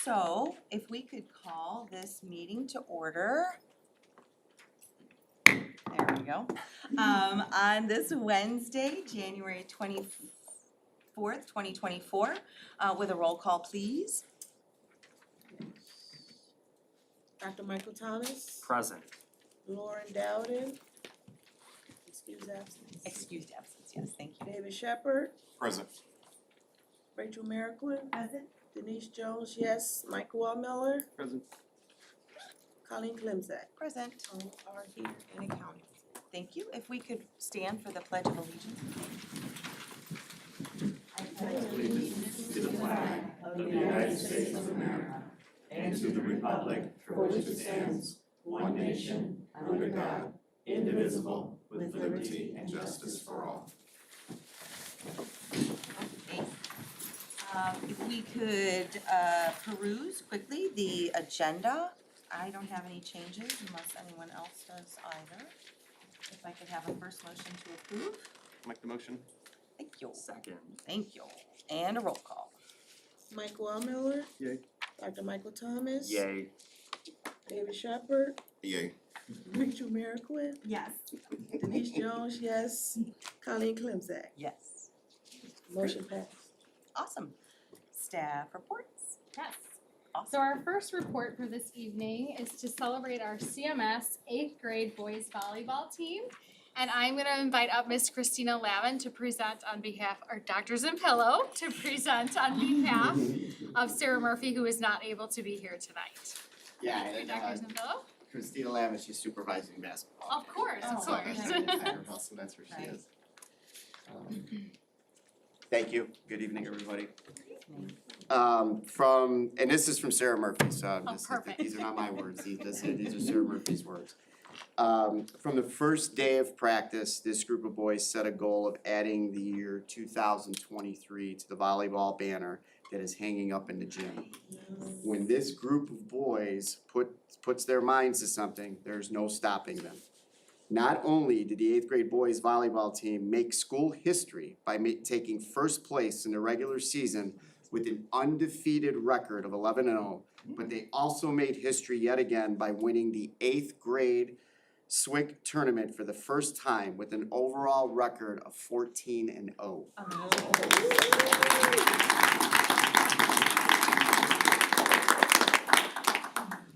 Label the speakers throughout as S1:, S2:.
S1: So if we could call this meeting to order. There we go. On this Wednesday, January 24th, 2024, with a roll call, please.
S2: Dr. Michael Thomas,
S3: Present.
S2: Lauren Dowden, excuse absence.
S1: Excused absence, yes, thank you.
S2: David Shepherd,
S4: Present.
S2: Rachel Merrickwin,
S1: Present.
S2: Denise Jones, yes, Michael Wallmiller,
S3: Present.
S2: Colleen Clemzak.
S1: Present.
S2: All are here and accounted.
S1: Thank you. If we could stand for the Pledge of Allegiance.
S4: To the flag of the United States of America and to the republic for which it stands, one nation, under God, indivisible, with liberty and justice for all.
S1: If we could peruse quickly the agenda. I don't have any changes unless anyone else does either. If I could have a first motion to approve.
S3: Make the motion.
S1: Thank you.
S3: Second.
S1: Thank you. And a roll call.
S2: Mike Wallmiller.
S3: Yay.
S2: Dr. Michael Thomas.
S3: Yay.
S2: David Shepherd,
S4: Yay.
S2: Rachel Merrickwin,
S1: Yes.
S2: Denise Jones, yes, Colleen Clemzak.
S1: Yes.
S2: Motion passed.
S1: Awesome. Staff reports.
S5: Yes.
S1: Awesome.
S5: So our first report for this evening is to celebrate our CMS 8th grade boys volleyball team. And I'm gonna invite up Miss Christina Lavin to present on behalf, or Dr. Zimpillo to present on behalf of Sarah Murphy, who is not able to be here tonight.
S6: Yeah, and
S5: Dr. Zimpillo?
S6: Christina Lavin, she's supervising basketball.
S5: Of course, of
S6: So
S5: course.
S6: so that's where she
S1: Right.
S6: is. Thank you, good evening, everybody. And this is from Sarah Murphy, so
S5: perfect.
S6: these are not my words, these are Sarah Murphy's words. From the first day of practice, this group of boys set a goal of adding the year 2023 to the volleyball banner that is hanging up in the gym. When this group of boys puts their minds to something, there's no stopping them. Not only did the 8th grade boys volleyball team make school history by taking first place in the regular season with an undefeated record of 11-0, but they also made history yet again by winning the 8th grade SWIC tournament for the first time with an overall record of 14-0.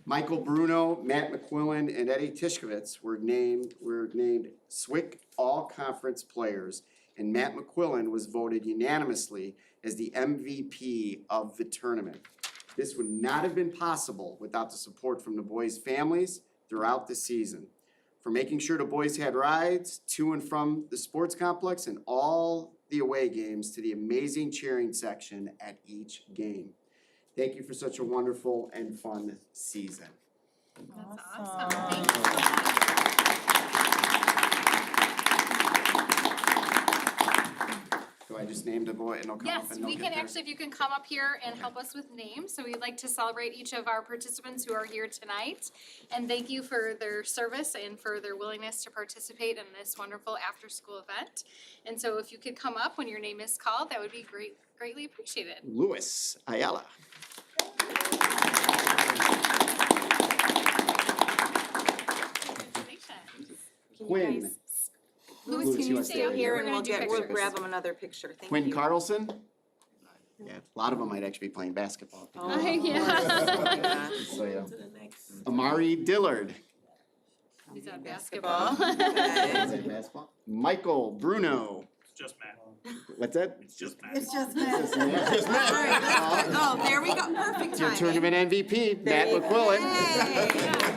S6: Michael Bruno, Matt McQuillan, and Eddie Tishkovitz were named SWIC All-Conference players, and Matt McQuillan was voted unanimously as the MVP of the tournament. This would not have been possible without the support from the boys' families throughout the season. For making sure the boys had rides to and from the sports complex and all the away games to the amazing cheering section at each game. Thank you for such a wonderful and fun season.
S5: That's awesome. Thank you so much.
S6: So I just named a boy and they'll come up
S5: Yes,
S6: and they'll
S5: we
S6: get
S5: can
S6: their-
S5: actually, if you can come up here and help us with names, so we'd like to celebrate each of our participants who are here tonight. And thank you for their service and for their willingness to participate in this wonderful after-school event. And so if you could come up when your name is called, that would be greatly appreciated.
S6: Luis Ayala.
S5: Congratulations.
S6: Quinn.
S5: Louis, can you
S6: wanna
S5: stay up here?
S1: Here and
S5: We're
S1: we'll
S5: gonna do
S1: we'll
S5: pictures.
S1: grab them another picture. Thank
S6: Quinn
S1: you.
S6: Carlson. Yeah, a lot of them might actually be playing basketball.
S1: Oh,
S5: Yeah.
S6: So, yeah.
S2: To the next.
S6: Amari Dillard.
S5: He's on
S1: Basketball.
S5: basketball.
S6: Is it basketball? Michael Bruno.
S3: Just Matt.
S6: What's that?
S3: It's just Matt.
S1: It's just
S6: Just
S1: Matt.
S6: Matt. Just Matt.
S1: All right, let's go. Oh, there we go. Perfect
S6: It's your
S1: timing.
S6: tournament MVP,
S1: There
S6: Matt
S1: you go.
S6: McQuillan.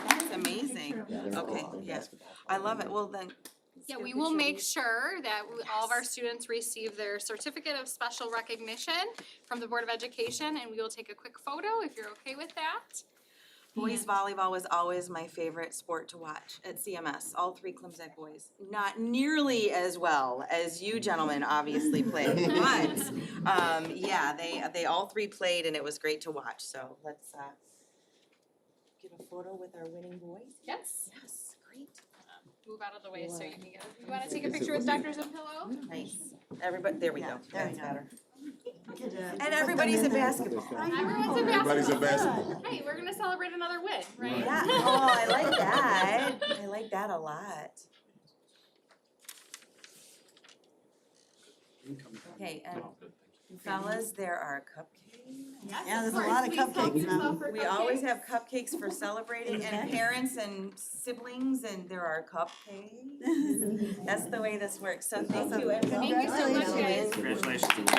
S1: That's amazing. Okay, yeah. I love it. Well, then. let's
S5: Yeah,
S1: get a
S5: we will
S1: picture of
S5: make
S1: you.
S5: sure that all of our students receive their certificate of special recognition from the Board of Education, and we will take a quick photo if you're okay with that.
S1: Boys volleyball was always my favorite sport to watch at CMS, all three Clemzak boys. Not nearly as well as you gentlemen obviously played, but, yeah, they all three played and it was great to watch, so let's, get a photo with our winning boys.
S5: Yes.
S1: Yes, great.
S5: move out of the way so you can get, you wanna take a picture with Dr. Zampillo?
S1: Nice. Everybody, there we go.
S2: there we
S1: That's
S2: go.
S1: better.
S2: Good job.
S1: And everybody's in basketball.
S5: Everyone's in
S4: Everybody's in
S5: basketball.
S4: basketball.
S5: Hey, we're gonna celebrate another win, right?
S1: Yeah, oh, I like that. I like that a lot. Okay, and fellas, there are cupcakes.
S5: Yes,
S2: Yeah,
S5: of
S2: there's a
S5: course.
S2: lot of
S5: Please help
S2: cupcakes
S5: yourself
S2: now.
S5: for
S1: We always
S5: cupcakes.
S1: have cupcakes for celebrating and parents and siblings and there are cupcakes. That's the way this works, so thank you and
S5: Thank you so much, guys.
S6: Congratulations.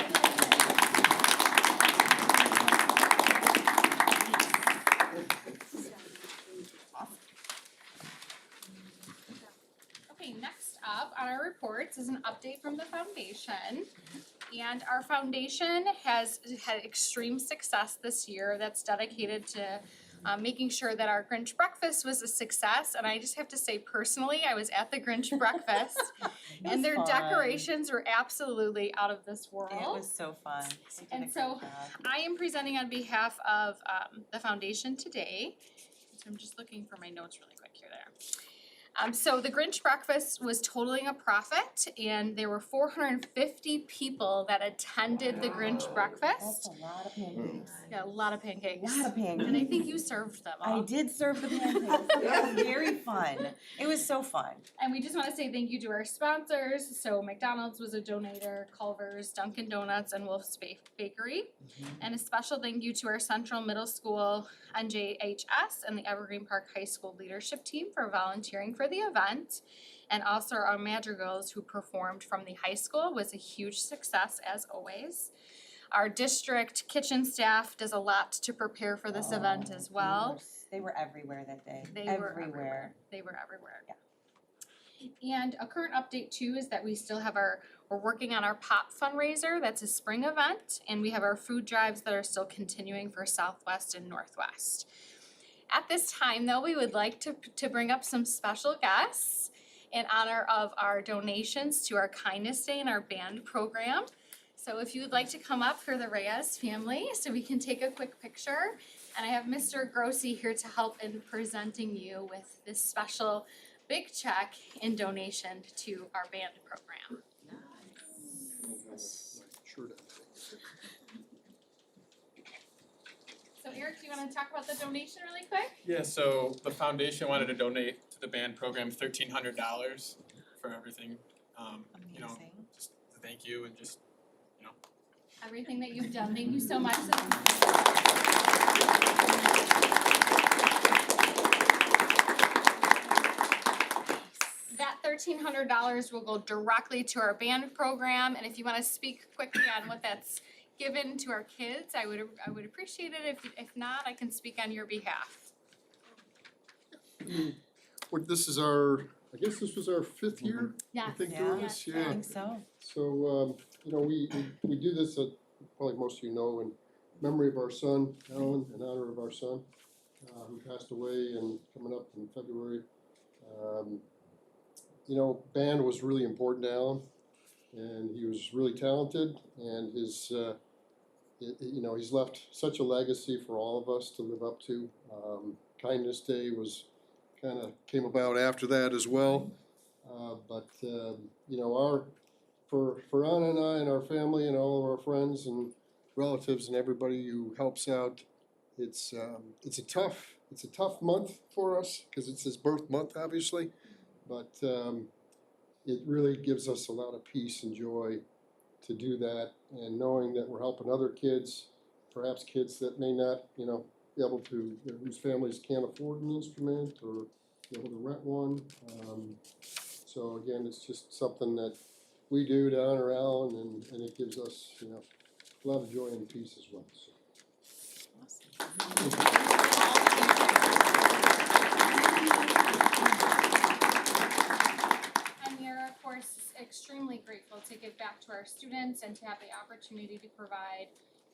S5: Okay, next up on our reports is an update from the foundation. And our foundation has had extreme success this year that's dedicated to making sure that our Grinch breakfast was a success. And I just have to say personally, I was at the Grinch breakfast and their decorations were absolutely out of this world.
S1: It was so fun. You did a
S5: And
S1: great
S5: so-
S1: job.
S5: I am presenting on behalf of the foundation today. So I'm just looking for my notes really quick here there. So the Grinch breakfast was totaling a profit and there were 450 people that attended the Grinch
S1: That's
S5: breakfast.
S1: a lot of pancakes.
S5: Yeah, a lot of pancakes.
S1: Lot of
S5: And I
S1: pancakes.
S5: think you served them
S1: I
S5: all.
S1: did serve the pancakes. It was very fun. It was so fun.
S5: And we just wanna say thank you to our sponsors. So McDonald's was a donator, Culver's, Dunkin' Donuts, and Wolf's Bakery. And a special thank you to our Central Middle School, NJHS, and the Evergreen Park High School leadership team for volunteering for the event. And also our Madrigals who performed from the high school was a huge success as always. Our district kitchen staff does a lot to prepare for this event as well.
S1: They were everywhere that day.
S5: They were everywhere. They were everywhere. And a current update too is that we still have we're working on our POP fundraiser, that's a spring event, and we have our food drives that are still continuing for Southwest and Northwest. At this time though, we would like to bring up some special guests in honor of our donations to our Kindness Day and our band program. So if you would like to come up for the Reyes family, so we can take a quick picture. And I have Mr. Grossi here to help in presenting you with this special big check in donation to our band program. So Eric, do you wanna talk about the donation really quick?
S3: Yeah, so the foundation wanted to donate to the band program $1,300 for everything. You know,
S1: Amazing.
S3: just to thank you and just,
S5: Everything that you've done, thank you so much. That $1,300 will go directly to our band program, and if you wanna speak quickly on what that's given to our kids, I would appreciate it. If not, I can speak on your behalf.
S7: Well, this is our, I guess this was our fifth year, I
S5: Yes.
S7: think
S1: Yeah.
S7: doing
S5: Yes,
S7: this,
S1: I
S7: yeah.
S1: think so.
S7: So, you know, we do this, probably most of you know, in memory of our son, Alan, in honor of our son, who passed away and coming up in February. You know, band was really important to Alan, and he was really talented, and his, you know, he's left such a legacy for all of us to live up to. Kindness Day came about after that as well. You know, for Anna and I and our family and all of our friends and relatives and everybody who helps out, it's a tough month for us because it's his birth month, obviously. But it really gives us a lot of peace and joy to do that, and knowing that we're helping other kids, perhaps kids that may not, you know, be able to, whose families can't afford an instrument or be able to rent one. So again, it's just something that we do to honor Alan, and it gives us, you know, a lot of joy and peace as well, so.
S5: And we are, of course, extremely grateful to give back to our students and to have the opportunity to provide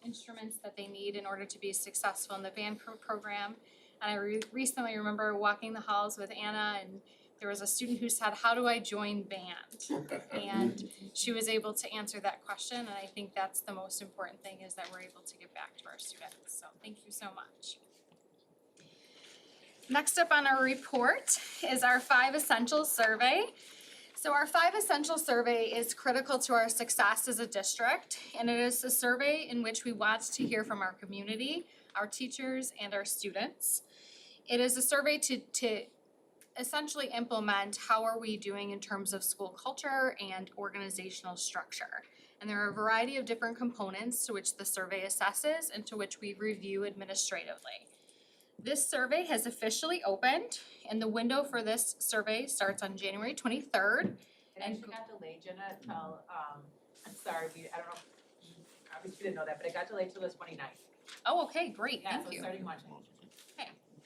S5: instruments that they need in order to be successful in the band program. And I recently remember walking the halls with Anna, and there was a student who said, "How do I join band?" And she was able to answer that question, and I think that's the most important thing, is that we're able to give back to our students. So thank you so much. Next up on our report is our 5 Essentials survey. So our 5 Essentials survey is critical to our success as a district, and it is a survey in which we want to hear from our community, our teachers, and our students. It is a survey to essentially implement how are we doing in terms of school culture and organizational structure. And there are a variety of different components to which the survey assesses and to which we review administratively. This survey has officially opened, and the window for this survey starts on January 23rd.
S8: It actually got delayed, Jenna, till, I'm sorry, I don't know, obviously you didn't know that, but it got delayed till the 29th.
S5: Oh, okay, great,
S8: Yeah,
S5: thank
S8: so
S5: you.
S8: starting March.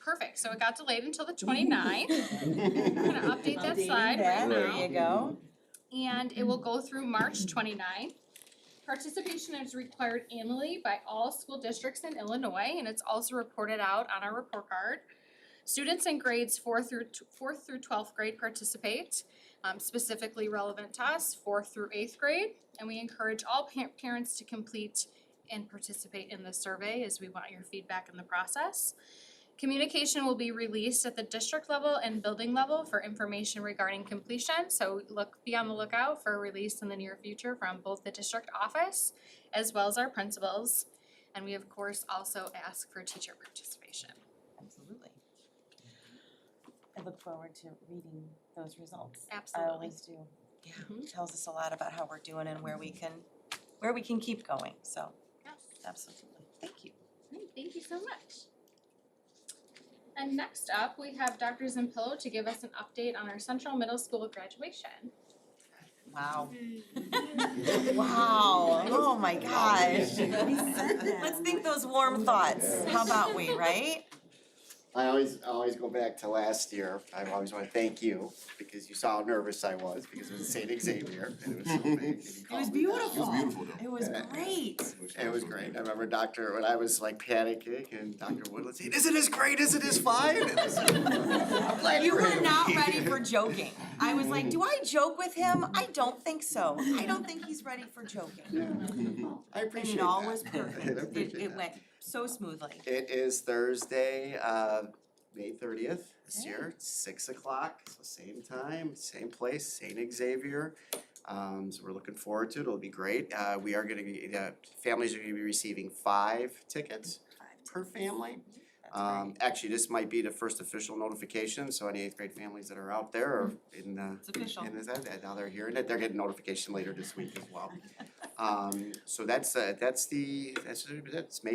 S5: Perfect, so it got delayed until the 29th. I'm gonna update that slide right
S1: There
S5: now.
S1: you go.
S5: And it will go through March 29th. Participation is required annually by all school districts in Illinois, and it's also reported out on our report card. Students in grades 4th through 12th grade participate, specifically relevant to us, 4th through 8th grade. And we encourage all parents to complete and participate in this survey as we want your feedback in the process. Communication will be released at the district level and building level for information regarding completion, so be on the lookout for a release in the near future from both the district office as well as our principals. And we of course also ask for teacher participation.
S1: Absolutely. I look forward to reading those results.
S5: Absolutely.
S1: I always do. Yeah,
S5: Mhm.
S1: tells us a lot about how we're doing and where we can keep going, so
S5: Yes.
S1: absolutely. Thank you.
S5: Great, thank you so much. And next up, we have Dr. Zimpillo to give us an update on our Central Middle School graduation.
S1: Wow. Wow, oh my gosh. Let's think those warm thoughts, how about we, right?
S6: I always go back to last year. I always wanna thank you because you saw how nervous I was because it was St. Xavier and it was so big. and you
S1: It
S6: called
S1: was
S6: me back.
S1: beautiful. It was great.
S6: It was great. I remember when I was like panicking and Dr. Woodland said, "Isn't this great? Isn't this fine?" And I was like, I'm glad
S1: You
S6: you're
S1: were
S6: here."
S1: not ready for joking. I was like, do I joke with him? I don't think so. I don't think he's ready for joking.
S6: I
S1: And
S6: appreciate
S1: it
S6: that.
S1: all was
S6: I
S1: perfect.
S6: appreciate
S1: It
S6: that.
S1: went so smoothly.
S6: It is Thursday, May 30th this year, 6 o'clock, so same time, same place, St. Xavier. So we're looking forward to it, it'll be great. We are gonna be, families are gonna be receiving 5 tickets per family.
S1: That's great.
S6: Actually, this might be the first official notification, so any 8th grade families that are out there or in
S1: It's official.
S6: in this, now they're hearing it, they're getting notification later this week as well. So that's May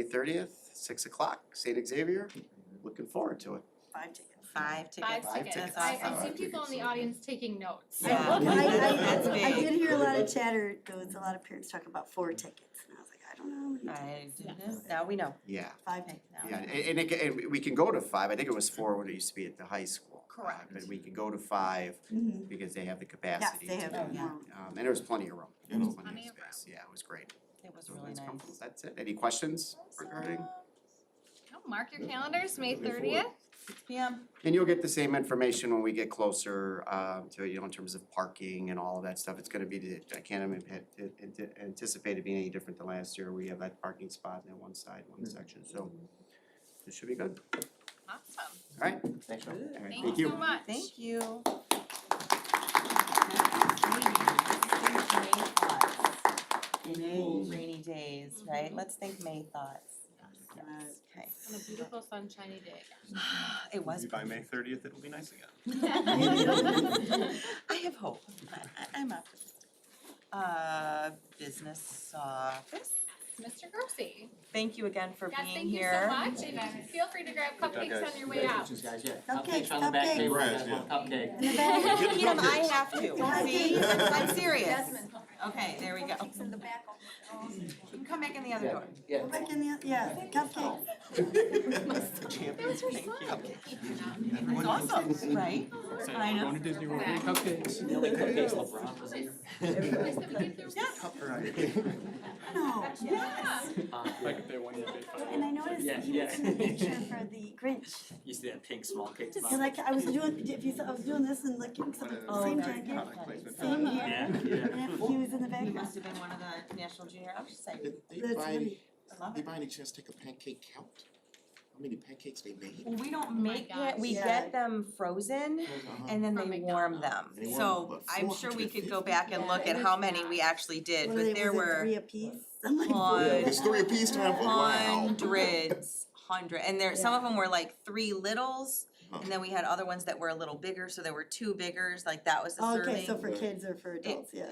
S6: 30th, 6 o'clock, St. Xavier, looking forward to it.
S1: 5 tickets. 5 tickets.
S5: 5
S6: Five
S5: tickets.
S6: tickets.
S5: I
S1: That's
S5: see
S1: awesome.
S5: people in the audience taking notes.
S1: Yeah. That's
S9: I
S1: big.
S9: did hear a lot of chatter, there was a lot of parents talking about 4 tickets, and I was like, I don't know. how many tickets.
S1: Now we know.
S6: Yeah,
S9: 5
S1: Okay,
S9: tickets.
S1: now
S6: yeah,
S1: we know.
S6: and we can go to 5, I think it was 4 when it used to be at the high school.
S1: Correct.
S6: But we can go to 5
S9: Mhm.
S6: because they have the
S9: Yes,
S6: capacity
S9: they
S6: to
S9: have
S6: do
S9: that
S6: that.
S9: now.
S6: And there was plenty of room, there was
S5: Plenty
S6: plenty
S5: of
S6: of space, yeah, it was great.
S1: It was
S6: So
S1: really
S6: that's
S1: nice.
S6: comfortable. That's it, any questions regarding?
S5: Oh, mark your calendars, May 30th.
S1: 6 p.m.
S6: And you'll get the same information when we get closer to it, in terms of parking and all of that stuff. It's gonna be, I can't anticipate it being any different than last year. We have that parking spot on one side, one section, so it should be good.
S5: Awesome.
S6: All right, thanks, Rob. All right,
S5: Thank you so much.
S1: Thank you. Rainy days, right? Let's think May thoughts. Yes, okay.
S5: On a beautiful sunshiny day.
S1: It was.
S10: Maybe by May 30th, it'll be nice again.
S1: I have hope. I'm optimistic. Business office.
S5: Mr. Grossi.
S1: Thank you again for
S5: Yes,
S1: being
S5: thank you
S1: here.
S5: so much, and feel free to grab cupcakes on your way out.
S11: Guys, yeah.
S9: Cupcakes,
S11: on the back
S9: cupcakes.
S11: table,
S10: Congrats,
S11: guys want cupcake.
S9: In the back.
S1: You can eat them, I have to. See, I'm serious.
S9: Jasmine.
S1: Okay, there we go.
S9: In the back.
S1: You can come back in the other door.
S11: Yeah.
S9: Back in the, yeah, cupcakes.
S1: It's awesome, right?
S3: So
S1: I know.
S3: going to Disney World, getting cupcakes.
S11: The only cupcakes LeBron was here.
S9: No, yes.
S3: Like if they won your big fight.
S9: And I noticed
S11: Yeah,
S9: he
S11: yeah.
S9: was in the picture for the Grinch.
S11: You see that pink small cake
S9: Cause
S11: spot?
S9: like I was doing, if you saw, I was doing this and like same jacket, same hair,
S11: Yeah,
S9: and
S11: yeah.
S9: he was in the
S1: He
S9: background.
S1: must have been one of the National Junior Outstanding.
S10: Did they
S9: That's
S10: by,
S9: funny.
S10: did
S1: I love
S10: they
S1: it.
S10: by any chance take a pancake count?
S4: How many pancakes they made?
S1: We don't
S5: my
S1: make it, we
S9: gosh.
S1: get them frozen
S4: Uh-huh.
S1: and then
S5: From
S1: they warm them.
S5: McDonald's.
S4: They warm
S1: So
S4: them, but
S1: I'm sure we could go
S4: 450?
S1: back and look at how many we actually did,
S9: What are
S1: but
S9: they,
S1: there
S9: was it
S1: were
S9: 3 apiece? I'm like,
S1: One-
S4: Yeah, it's 3 apiece time for wow.
S1: hundred, and there, some of
S9: Yeah.
S1: them were like 3 littles,
S4: Huh.
S1: and then we had other ones that were a little bigger, so there were 2 biggers, like that was the serving.
S9: Okay, so for kids or for adults, yeah.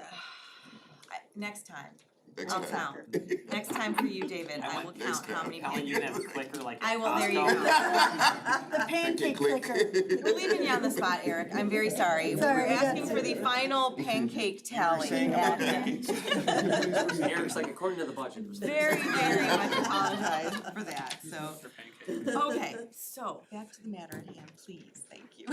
S1: Next time,
S4: Next
S1: I'll
S4: time.
S1: count. Next time for you, David, I will
S4: Next
S1: count how
S4: time.
S1: many
S11: Colleen, you can have a
S1: pancakes.
S11: clicker like
S1: I
S11: at
S1: will, there you
S11: Costco.
S1: go.
S9: The pancake
S4: Click.
S9: clicker.
S1: We're leaving you on the spot, Eric, I'm very sorry.
S9: Sorry,
S1: We're
S9: we got
S1: asking for the final pancake tally.
S4: saying about
S1: and-
S4: pancakes.
S11: Eric's like, according to the budget, it was
S1: Very, very much apologize for that, so.
S3: For pancakes.
S1: Okay, so back to the matter at hand, please, thank you.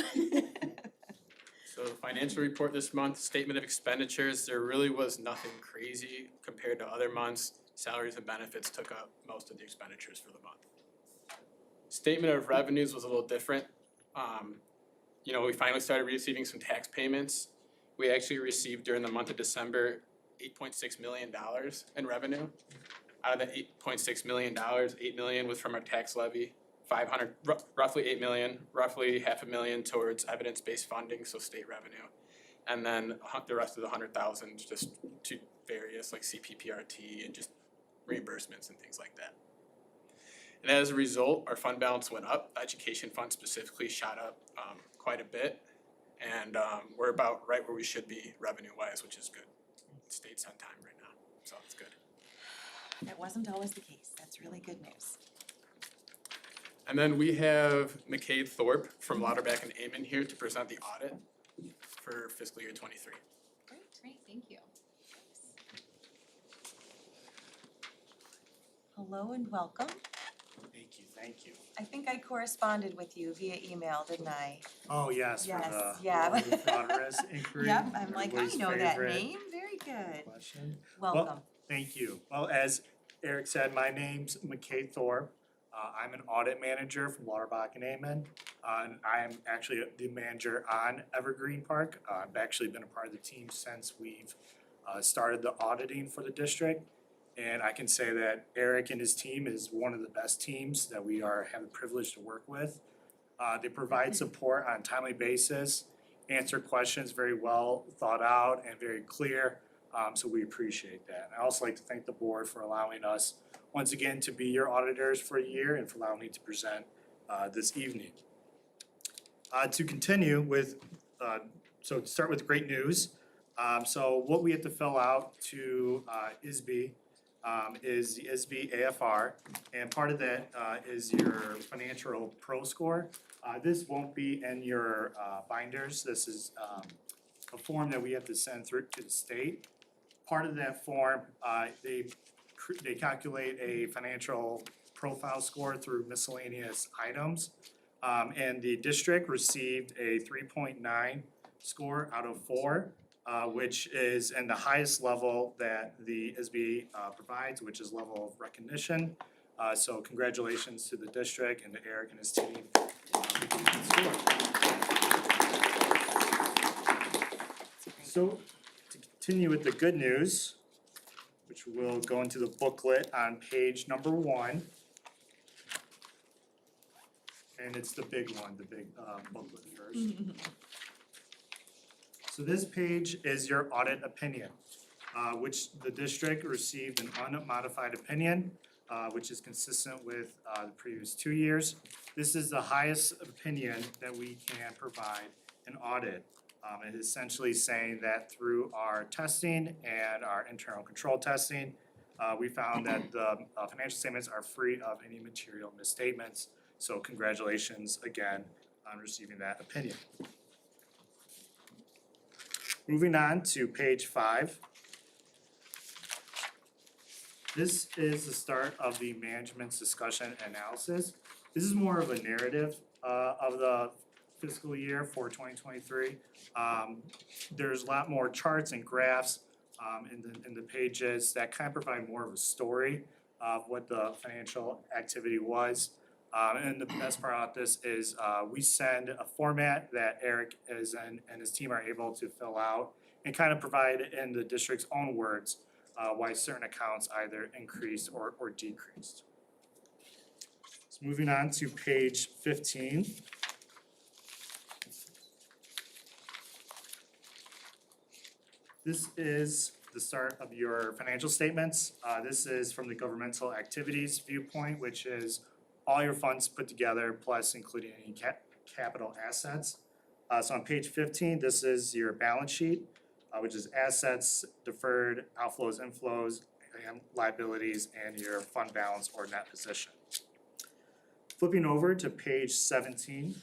S3: So the financial report this month, statement of expenditures, there really was nothing crazy compared to other months. Salaries and benefits took up most of the expenditures for the month. Statement of revenues was a little different. We finally started receiving some tax payments. We actually received during the month of December $8.6 million in revenue. Out of the $8.6 million, $8 million was from our tax levy. Roughly $8 million, roughly $500,000 towards evidence-based funding, so state revenue. And then the rest of the $100,000 just to various like CPPRT and just reimbursements and things like that. And as a result, our fund balance went up. Education fund specifically shot up quite a bit. And we're about right where we should be revenue-wise, which is good. State's on time right now, so it's good.
S1: That wasn't always the case, that's really good news.
S3: And then we have McCade Thorpe from Lauterbach and Amen here to present the audit for fiscal year '23.
S5: Great, thank you.
S1: Hello and welcome.
S10: Thank you.
S1: I think I corresponded with you via email, didn't I?
S10: Oh, yes, for
S1: Yes,
S10: the
S1: yeah.
S10: Road Progress inquiry.
S1: Yep, I'm like, I
S10: everybody's
S1: know that
S10: favorite
S1: name, very good.
S10: Question.
S1: Welcome.
S10: Thank you. Well, as Eric said, my name's McKay Thorpe. I'm an audit manager from Lauterbach and Amen. And I am actually the manager on Evergreen Park. I've actually been a part of the team since we've started the auditing for the district. And I can say that Eric and his team is one of the best teams that we have the privilege to work with. They provide support on a timely basis, answer questions very well thought out and very clear. So we appreciate that. I also like to thank the board for allowing us once again to be your auditors for a year and for allowing me to present this evening. To continue with, so to start with great news. So what we have to fill out to ISB is the ISB AFR, and part of that is your financial pro score. This won't be in your binders. This is a form that we have to send through to the state. Part of that form, they calculate a financial profile score through miscellaneous items. And the district received a 3.9 score out of 4. Which is in the highest level that the ISB provides, which is level of recognition. So congratulations to the district and to Eric and his team for getting that score. So to continue with the good news, which will go into the booklet on page number 1. And it's the big one, the big booklet first. So this page is your audit opinion, which the district received an unmodified opinion, which is consistent with the previous 2 years. This is the highest opinion that we can provide an audit. It is essentially saying that through our testing and our internal control testing, we found that the financial statements are free of any material misstatements. So congratulations again on receiving that opinion. Moving on to page 5. This is the start of the management's discussion analysis. This is more of a narrative of the fiscal year for 2023. There's a lot more charts and graphs in the pages that kind of provide more of a story of what the financial activity was. And the best part about this is we send a format that Eric and his team are able to fill out and kind of provide in the district's own words why certain accounts either increased or decreased. So moving on to page 15. This is the start of your financial statements. This is from the governmental activities viewpoint, which is all your funds put together, plus including any capital assets. So on page 15, this is your balance sheet, which is assets, deferred, outflows, inflows, and liabilities, and your fund balance or net position. Flipping over to page 17.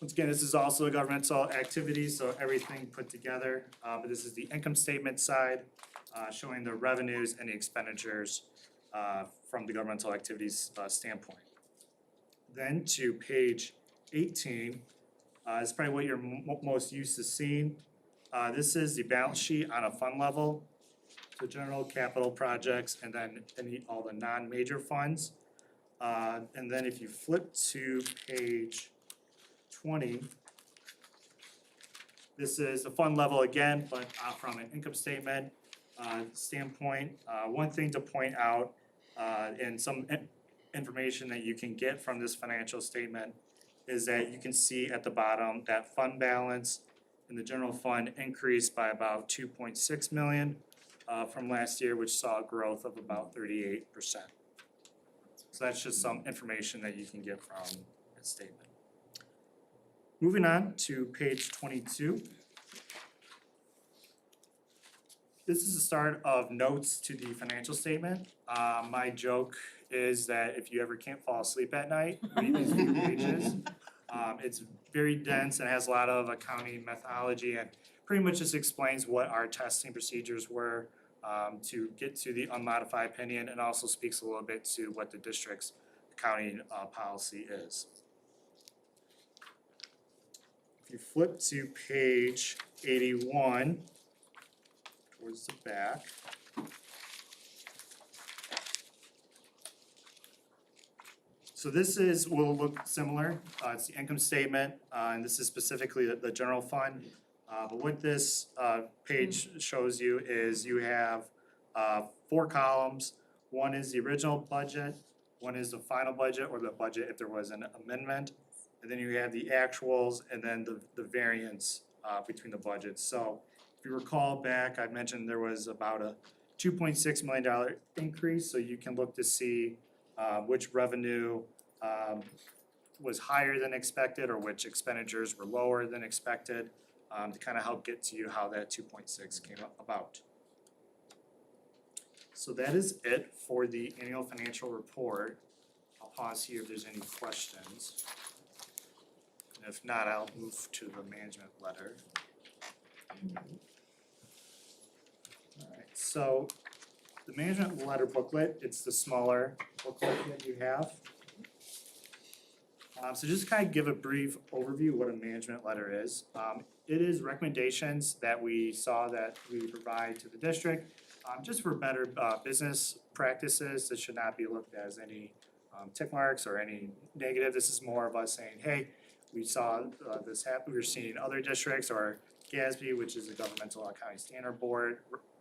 S10: Once again, this is also a governmental activity, so everything put together, but this is the income statement side, showing the revenues and the expenditures from the governmental activities standpoint. Then to page 18, is probably what you're most used to seeing. This is the balance sheet on a fund level, so general capital projects, and then all the non-major funds. And then if you flip to page 20, this is the fund level again, but from an income statement standpoint. One thing to point out, and some information that you can get from this financial statement, is that you can see at the bottom that fund balance in the general fund increased by about 2.6 million from last year, which saw a growth of about 38%. So that's just some information that you can get from that statement. Moving on to page 22. This is the start of notes to the financial statement. My joke is that if you ever can't fall asleep at night, read these few pages. It's very dense and has a lot of accounting methodology, and pretty much just explains what our testing procedures were to get to the unmodified opinion, and also speaks a little bit to what the district's accounting policy is. If you flip to page 81, towards the back. So this will look similar. It's the income statement, and this is specifically the general fund. But what this page shows you is you have 4 columns. One is the original budget, one is the final budget, or the budget if there was an amendment, and then you have the actuals, and then the variance between the budgets. So if you recall back, I mentioned there was about a $2.6 million increase, so you can look to see which revenue was higher than expected, or which expenditures were lower than expected, to kind of help get to you how that 2.6 came about. So that is it for the annual financial report. I'll pause here if there's any questions. And if not, I'll move to the management letter. Alright, so the management letter booklet, it's the smaller booklet that you have. So just kind of give a brief overview of what a management letter is. It is recommendations that we saw that we provide to the district, just for better business practices. This should not be looked at as any tick marks or any negative. This is more of us saying, hey, we saw this happen, we're seeing other districts, or GASB, which is the Governmental Accounting Standard Board,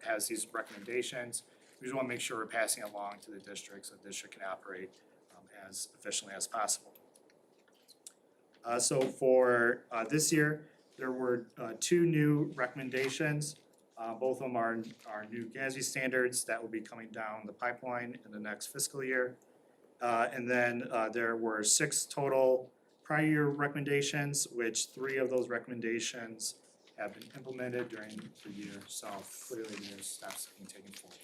S10: has these recommendations. We just want to make sure we're passing along to the district so the district can operate as efficiently as possible. So for this year, there were 2 new recommendations. Both of them are new GASB standards that will be coming down the pipeline in the next fiscal year. And then there were 6 total prior year recommendations, which 3 of those recommendations have been implemented during the year. So clearly there's steps being taken forward.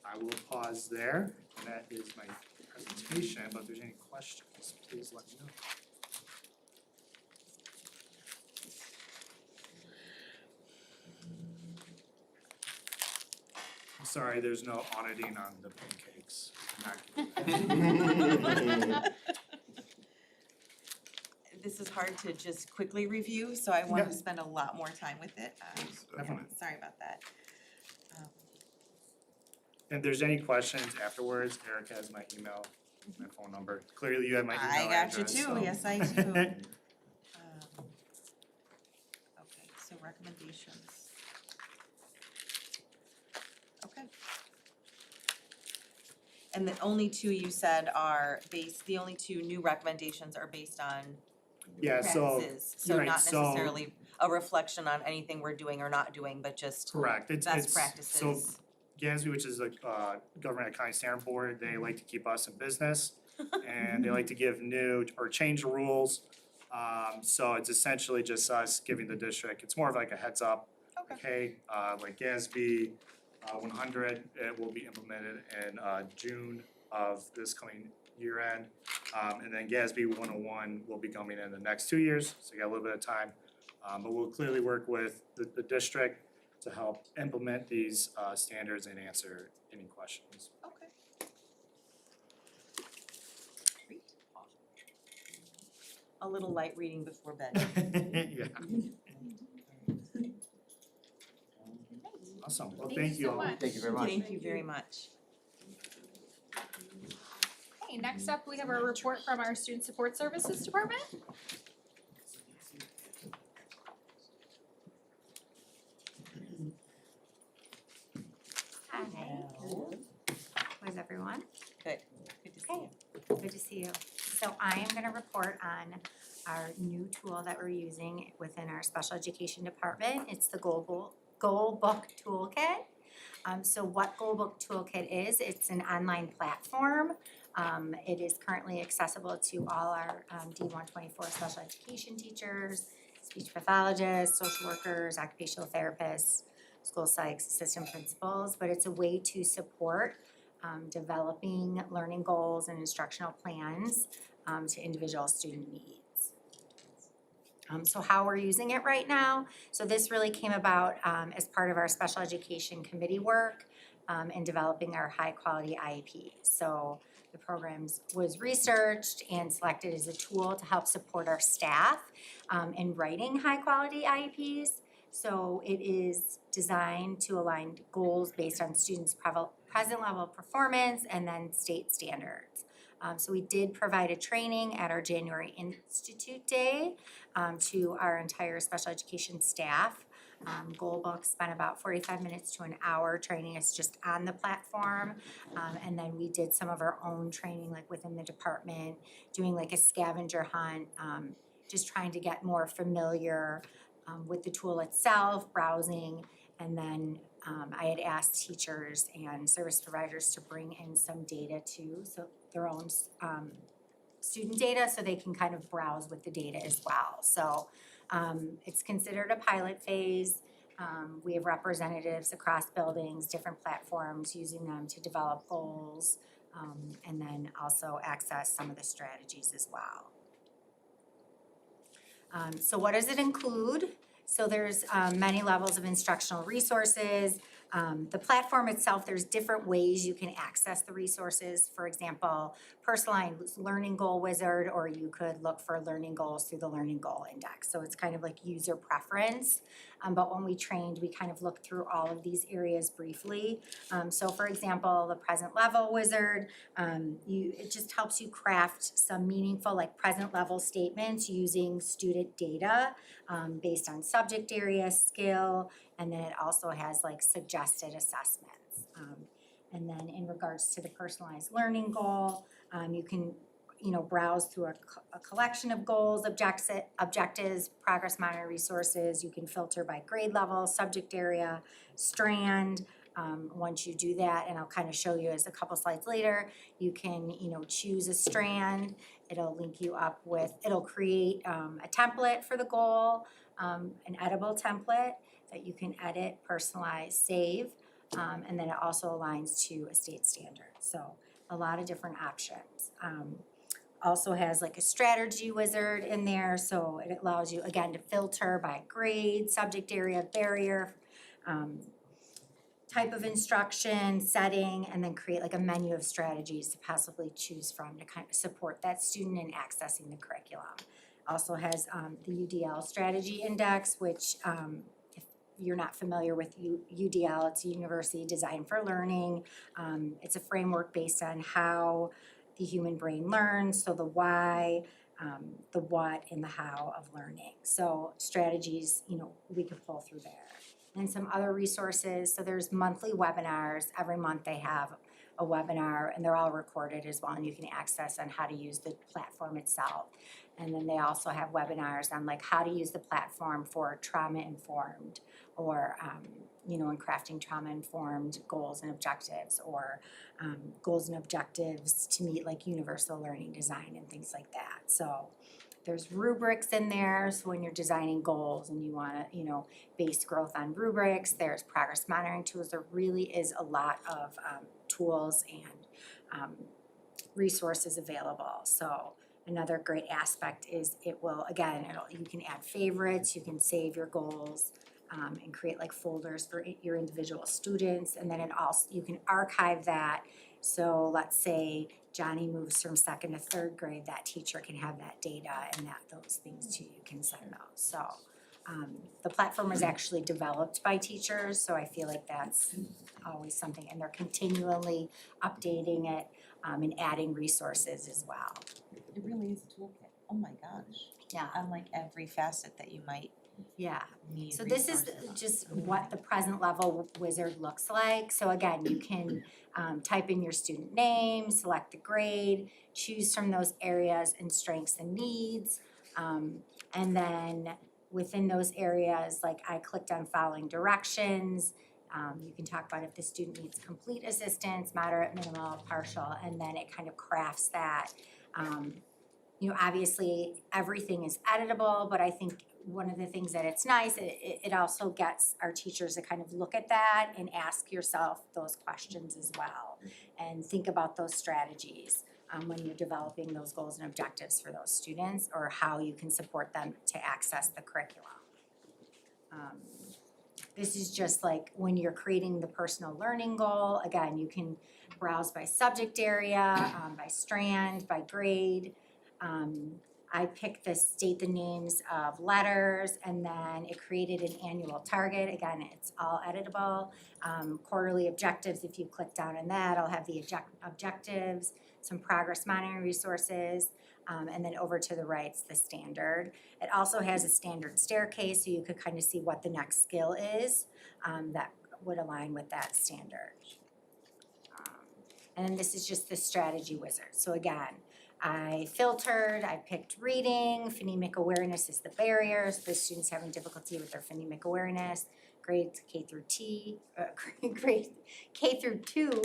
S10: I will pause there, and that is my presentation, but if there's any questions, please let me know. I'm sorry, there's no auditing on the pancakes.
S1: This is hard to just quickly review, so I want to
S10: Yeah.
S1: spend a lot more time with it.
S10: Definitely.
S1: Sorry about that.
S10: If there's any questions afterwards, Eric has my email, my phone number. Clearly you have my email
S1: I got you
S10: address,
S1: too,
S10: so-
S1: yes, I do. Okay, so recommendations. Okay. And the only two you said are based, the only two new recommendations are based on
S10: Yeah, so,
S1: practices. So
S10: right,
S1: not
S10: so-
S1: necessarily a reflection on anything we're doing or not doing, but just
S10: correct, it's,
S1: best
S10: so
S1: practices.
S10: GASB, which is a government accounting standard board, they like to keep us in business. And they like to give new or change the rules. So it's essentially just us giving the district, it's more of like a heads up. Okay, like GASB 100, it will be implemented in June of this coming year end. And then GASB 101 will be coming in the next 2 years, so you got a little bit of time. But we'll clearly work with the district to help implement these standards and answer any questions.
S1: Okay. Great. A little light reading before bed.
S10: Yeah. Awesome, well, thank you
S5: so
S10: all.
S5: much.
S11: Thank you very much.
S1: Thank you very much.
S5: Okay, next up, we have our report from our Student Support Services Department.
S12: Hi. How is everyone?
S1: Good. Good to see you.
S12: Good to see you. So I am gonna report on our new tool that we're using within our special education department. It's the Goal Book Toolkit. So what Goal Book Toolkit is, it's an online platform. It is currently accessible to all our D124 special education teachers, speech pathologists, social workers, occupational therapists, school psychs, assistant principals, but it's a way to support developing learning goals and instructional plans to individual student needs. So how we're using it right now, so this really came about as part of our special education committee work in developing our high quality IEP. So the programs was researched and selected as a tool to help support our staff in writing high quality IEPs. So it is designed to align goals based on students' present level of performance and then state standards. So we did provide a training at our January Institute Day to our entire special education staff. Goalbook spent about 45 minutes to an hour training us just on the platform. And then we did some of our own training like within the department, doing like a scavenger hunt, just trying to get more familiar with the tool itself, browsing, and then I had asked teachers and service providers to bring in some data too, so their own student data, so they can kind of browse with the data as well. So it's considered a pilot phase. We have representatives across buildings, different platforms, using them to develop goals, and then also access some of the strategies as well. So what does it include? So there's many levels of instructional resources. The platform itself, there's different ways you can access the resources. For example, personalized learning goal wizard, or you could look for learning goals through the learning goal index. So it's kind of like user preference. But when we trained, we kind of looked through all of these areas briefly. So for example, the present level wizard, it just helps you craft some meaningful like present level statements using student data based on subject area, skill, and then it also has like suggested assessments. And then in regards to the personalized learning goal, you can browse through a collection of goals, objectives, progress monitor resources. You can filter by grade level, subject area, strand. Once you do that, and I'll kind of show you as a couple slides later, you can choose a strand. It'll link you up with, it'll create a template for the goal, an editable template that you can edit, personalize, save, and then it also aligns to a state standard. So a lot of different options. Also has like a strategy wizard in there, so it allows you again to filter by grade, subject area, barrier, type of instruction, setting, and then create like a menu of strategies to possibly choose from to kind of support that student in accessing the curriculum. Also has the UDL strategy index, which if you're not familiar with UDL, it's University Design for Learning. It's a framework based on how the human brain learns, so the why, the what, and the how of learning. So strategies, we could pull through there. And some other resources, so there's monthly webinars. Every month they have a webinar, and they're all recorded as well, and you can access on how to use the platform itself. And then they also have webinars on like how to use the platform for trauma-informed or, in crafting trauma-informed goals and objectives, or goals and objectives to meet like universal learning design and things like that. So there's rubrics in there, so when you're designing goals and you wanna, base growth on rubrics, there's progress monitoring tools. There really is a lot of tools and resources available. So another great aspect is you can add favorites, you can save your goals, and create like folders for your individual students, and then you can archive that. So let's say Johnny moves from 2nd to 3rd grade, that teacher can have that data and those things too, you can send those. So the platform is actually developed by teachers, so I feel like that's always something, and they're continually updating it and adding resources as well.
S2: It really is a toolkit. Oh my gosh.
S12: Yeah.
S2: On like every facet that you might
S12: Yeah.
S2: need
S12: So this is
S2: resources on.
S12: just what the present level wizard looks like. So again, you can type in your student name, select the grade, choose from those areas and strengths and needs. And then within those areas, like I clicked on following directions. You can talk about if the student needs complete assistance, moderate, minimal, partial, and then it kind of crafts that. Obviously, everything is editable, but I think one of the things that it's nice, it also gets our teachers to kind of look at that and ask yourself those questions as well. And think about those strategies when you're developing those goals and objectives for those students, or how you can support them to access the curriculum. This is just like when you're creating the personal learning goal, again, you can browse by subject area, by strand, by grade. I picked state the names of letters, and then it created an annual target. Again, it's all editable. Quarterly objectives, if you click down on that, I'll have the objectives, some progress monitoring resources, and then over to the right, it's the standard. It also has a standard staircase, so you could kind of see what the next skill is that would align with that standard. And then this is just the strategy wizard. So again, I filtered, I picked reading, phonemic awareness is the barriers, the students having difficulty with their phonemic awareness, grades K through grade K through 2,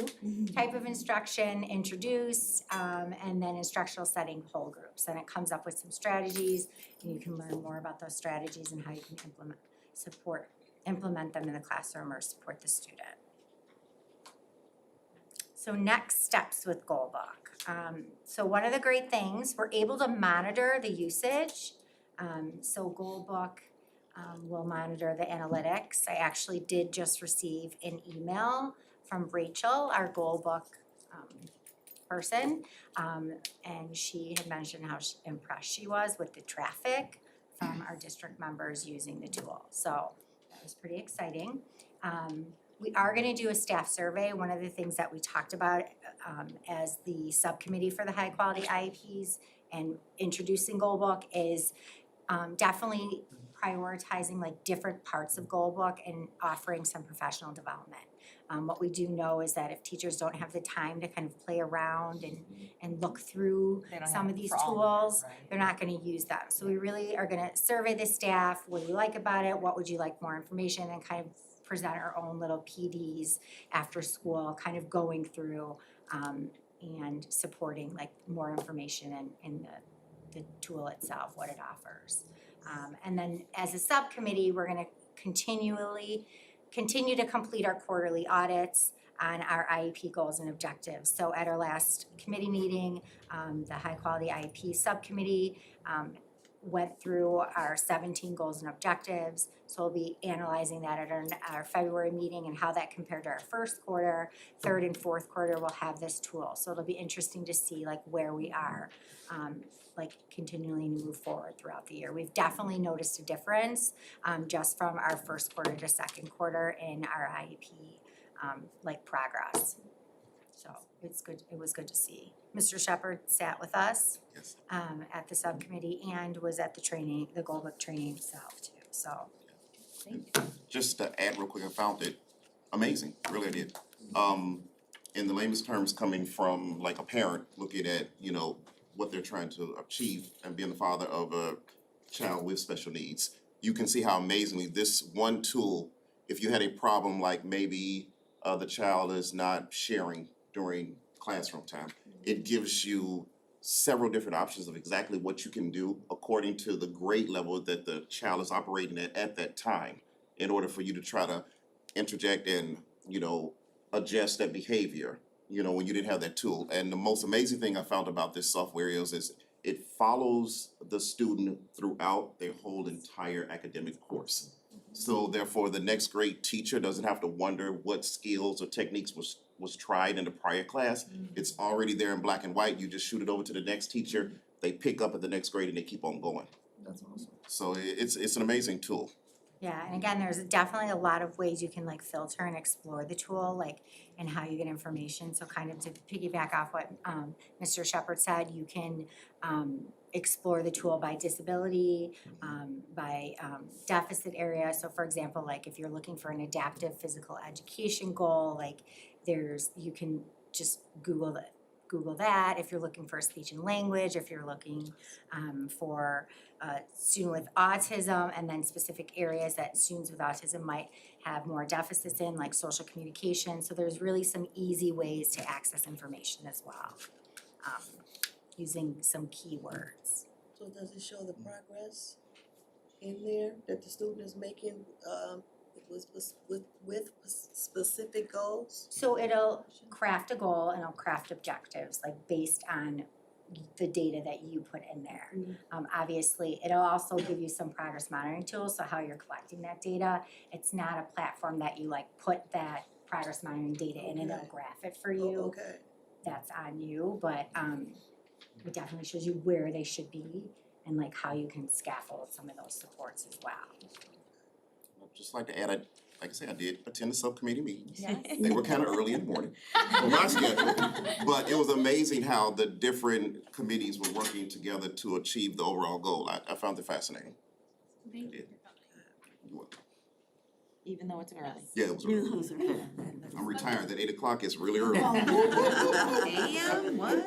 S12: type of instruction introduced, and then instructional setting whole groups. And it comes up with some strategies, and you can learn more about those strategies and how you can implement them in the classroom or support the student. So next steps with Goalbook. So one of the great things, we're able to monitor the usage. So Goalbook will monitor the analytics. I actually did just receive an email from Rachel, our Goalbook person, and she had mentioned how impressed she was with the traffic from our district members using the tool. So that was pretty exciting. We are gonna do a staff survey. One of the things that we talked about as the subcommittee for the high quality IEPs and introducing Goalbook is definitely prioritizing like different parts of Goalbook and offering some professional development. What we do know is that if teachers don't have the time to kind of play around and look through some of these tools, they're not gonna use them. So we really are gonna survey the staff, what do you like about it, what would you like more information, and kind of present our own little PDs after school, kind of going through and supporting like more information in the tool itself, what it offers. And then as a subcommittee, we're gonna continue to complete our quarterly audits on our IEP goals and objectives. So at our last committee meeting, the high quality IEP subcommittee went through our 17 goals and objectives. So we'll be analyzing that at our February meeting and how that compared to our first quarter. Third and fourth quarter, we'll have this tool. So it'll be interesting to see like where we are, like continuing to move forward throughout the year. We've definitely noticed a difference just from our first quarter to second quarter in our IEP like progress. So it's good, it was good to see. Mr. Shepherd sat with us
S4: Yes.
S12: At the subcommittee and was at the training, the Goalbook training itself too, so.
S4: Just to add real quick, I found it amazing, really I did.
S13: in the lamest terms, coming from like a parent looking at, you know, what they're trying to achieve and being the father of a child with special needs, you can see how amazingly this one tool, if you had a problem like maybe the child is not sharing during classroom time, it gives you several different options of exactly what you can do according to the grade level that the child is operating at that time, in order for you to try to interject and, you know, adjust that behavior, you know, when you didn't have that tool. And the most amazing thing I found about this software is it follows the student throughout their whole entire academic course. So therefore, the next grade teacher doesn't have to wonder what skills or techniques was tried in the prior class. It's already there in black and white. You just shoot it over to the next teacher, they pick up at the next grade and they keep on going.
S11: That's awesome.
S13: So it's an amazing tool.
S12: Yeah, and again, there's definitely a lot of ways you can like filter and explore the tool, like, and how you get information. So kind of to piggyback off what Mr. Shepherd said, you can explore the tool by disability, by deficit area. So for example, like if you're looking for an adaptive physical education goal, like you can just Google that. If you're looking for speech and language, if you're looking for a student with autism, and then specific areas that students with autism might have more deficits in, like social communication. So there's really some easy ways to access information as well, using some keywords.
S2: So does it show the progress in there that the student is making, with specific goals?
S12: So it'll craft a goal and it'll craft objectives, like based on the data that you put in there. Obviously, it'll also give you some progress monitoring tools, so how you're collecting that data. It's not a platform that you like put that progress monitoring data in and it'll graph it for you.
S2: Okay.
S12: That's on you, but it definitely shows you where they should be and like how you can scaffold some of those supports as well.
S13: I'd just like to add, like I said, I did attend the subcommittee meetings.
S12: Yes.
S13: They were kind of early in the morning for my schedule, but it was amazing how the different committees were working together to achieve the overall goal. I found it fascinating.
S5: Thank you.
S13: You're welcome.
S1: Even though it's early.
S13: Yeah, it was early. I'm retired, that 8 o'clock is really early.
S1: Damn, what?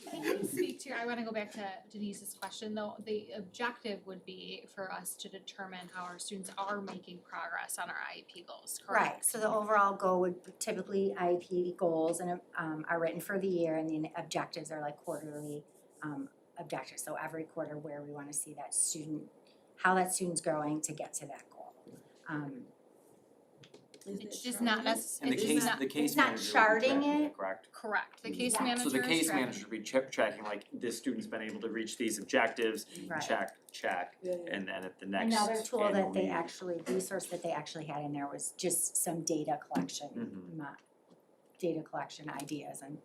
S5: Can you speak to, I wanna go back to Denise's question though, the objective would be for us to determine how our students are making progress on our IEP goals, correct?
S12: Right, so the overall goal would typically IEP goals and are written for the year, and the objectives are like quarterly objectives. So every quarter where we wanna see that student, how that student's growing to get to that goal.
S5: It's just not
S11: And the
S5: necessarily,
S11: case,
S5: not,
S11: the case
S12: it's not
S11: manager will be
S12: charting
S11: tracking
S12: it.
S11: correct?
S5: correct, the case
S12: Yeah.
S5: manager
S11: So the
S5: is
S11: case
S5: tracking.
S11: manager will be tracking like this student's been able to reach these objectives,
S12: Right.
S11: check, and then at the next
S12: Another tool
S11: annual
S12: that they
S11: meeting.
S12: actually, resource that they actually had in there was just some data collection, data collection ideas and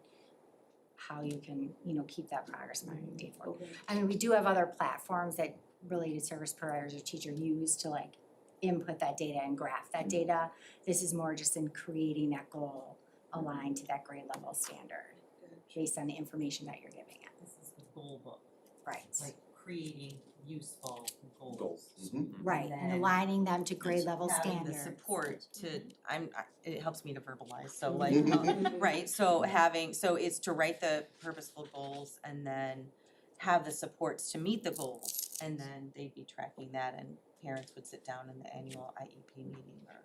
S12: how you can, keep that progress monitoring data for. I mean, we do have other platforms that related service providers or teacher use to like input that data and graph that data. This is more just in creating that goal aligned to that grade level standard based on the information that you're giving it.
S14: This is the goal book,
S12: Right,
S14: like creating useful goals.
S11: Goals.
S12: right, and
S14: then
S12: aligning them to grade level
S14: having
S12: standards.
S14: the support to, it helps me to verbalize, so like,
S1: Right, so it's to write the purposeful goals and then have the supports to meet the goals. And then they'd be tracking that and parents would sit down in the annual IEP meeting or.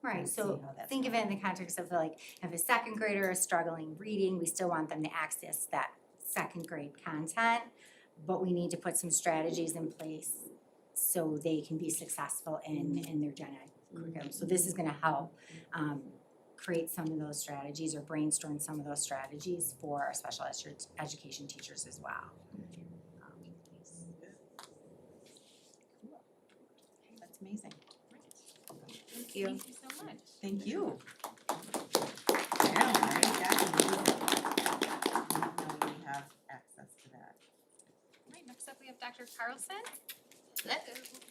S12: Right,
S1: and see
S12: so
S1: how that's
S12: think of it in the context of like, if a second grader is struggling reading, we still want them to access that second grade content, but we need to put some strategies in place so they can be successful in their gen ed curriculum. So this is gonna help create some of those strategies or brainstorm some of those strategies for our special education teachers as well.
S1: That's amazing.
S5: Thank you so much.
S1: Thank you. Yeah, right, definitely. We have access to that.
S5: Right, next up we have Dr. Carlson.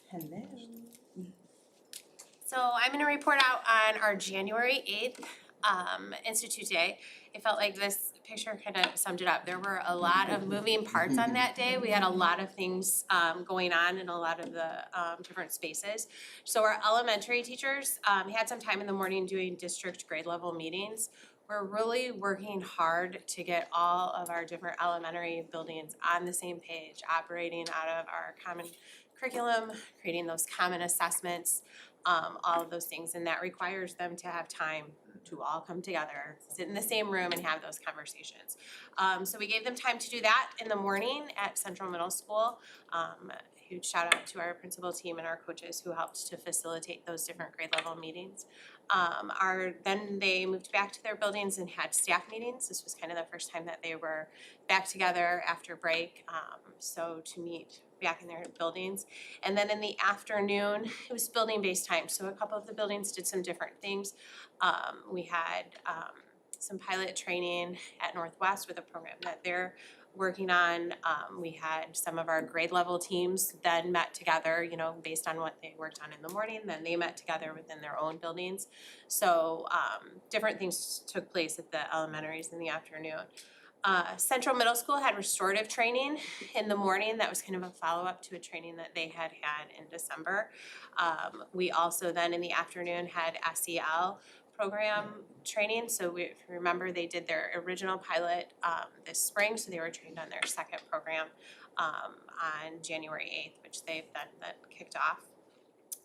S1: Hello.
S15: So I'm gonna report out on our January 8th Institute Day. I felt like this picture kind of summed it up. There were a lot of moving parts on that day. We had a lot of things going on in a lot of the different spaces. So our elementary teachers had some time in the morning doing district grade level meetings we're really working hard to get all of our different elementary buildings on the same page, operating out of our common curriculum, creating those common assessments, all of those things, and that requires them to have time to all come together, sit in the same room and have those conversations. So we gave them time to do that in the morning at Central Middle School. Huge shout out to our principal team and our coaches who helped to facilitate those different grade level meetings. Then they moved back to their buildings and had staff meetings. This was kind of the first time that they were back together after break, so to meet back in their buildings. And then in the afternoon, it was building-based time, so a couple of the buildings did some different things. We had some pilot training at Northwest with a program that they're working on. We had some of our grade level teams then met together, you know, based on what they worked on in the morning, then they met together within their own buildings. So different things took place at the elementaries in the afternoon. Central Middle School had restorative training in the morning. That was kind of a follow-up to a training that they had in December. We also then in the afternoon had SEL program training. So if you remember, they did their original pilot this spring, so they were trained on their second program on January 8th, which they've then kicked off.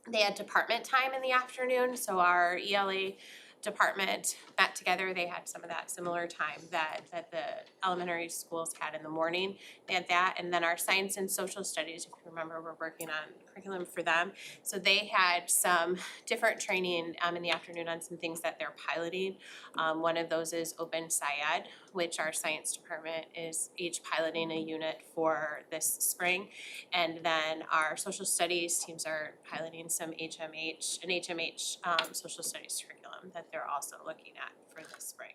S15: They had department time in the afternoon, so our ELA department met together. They had some of that similar time that the elementary schools had in the morning. They had that, and then our science and social studies, if you remember, we're working on curriculum for them. So they had some different training in the afternoon on some things that they're piloting. One of those is Open SciEd, which our science department is each piloting a unit for this spring. And then our social studies teams are piloting some HMH social studies curriculum that they're also looking at for this spring.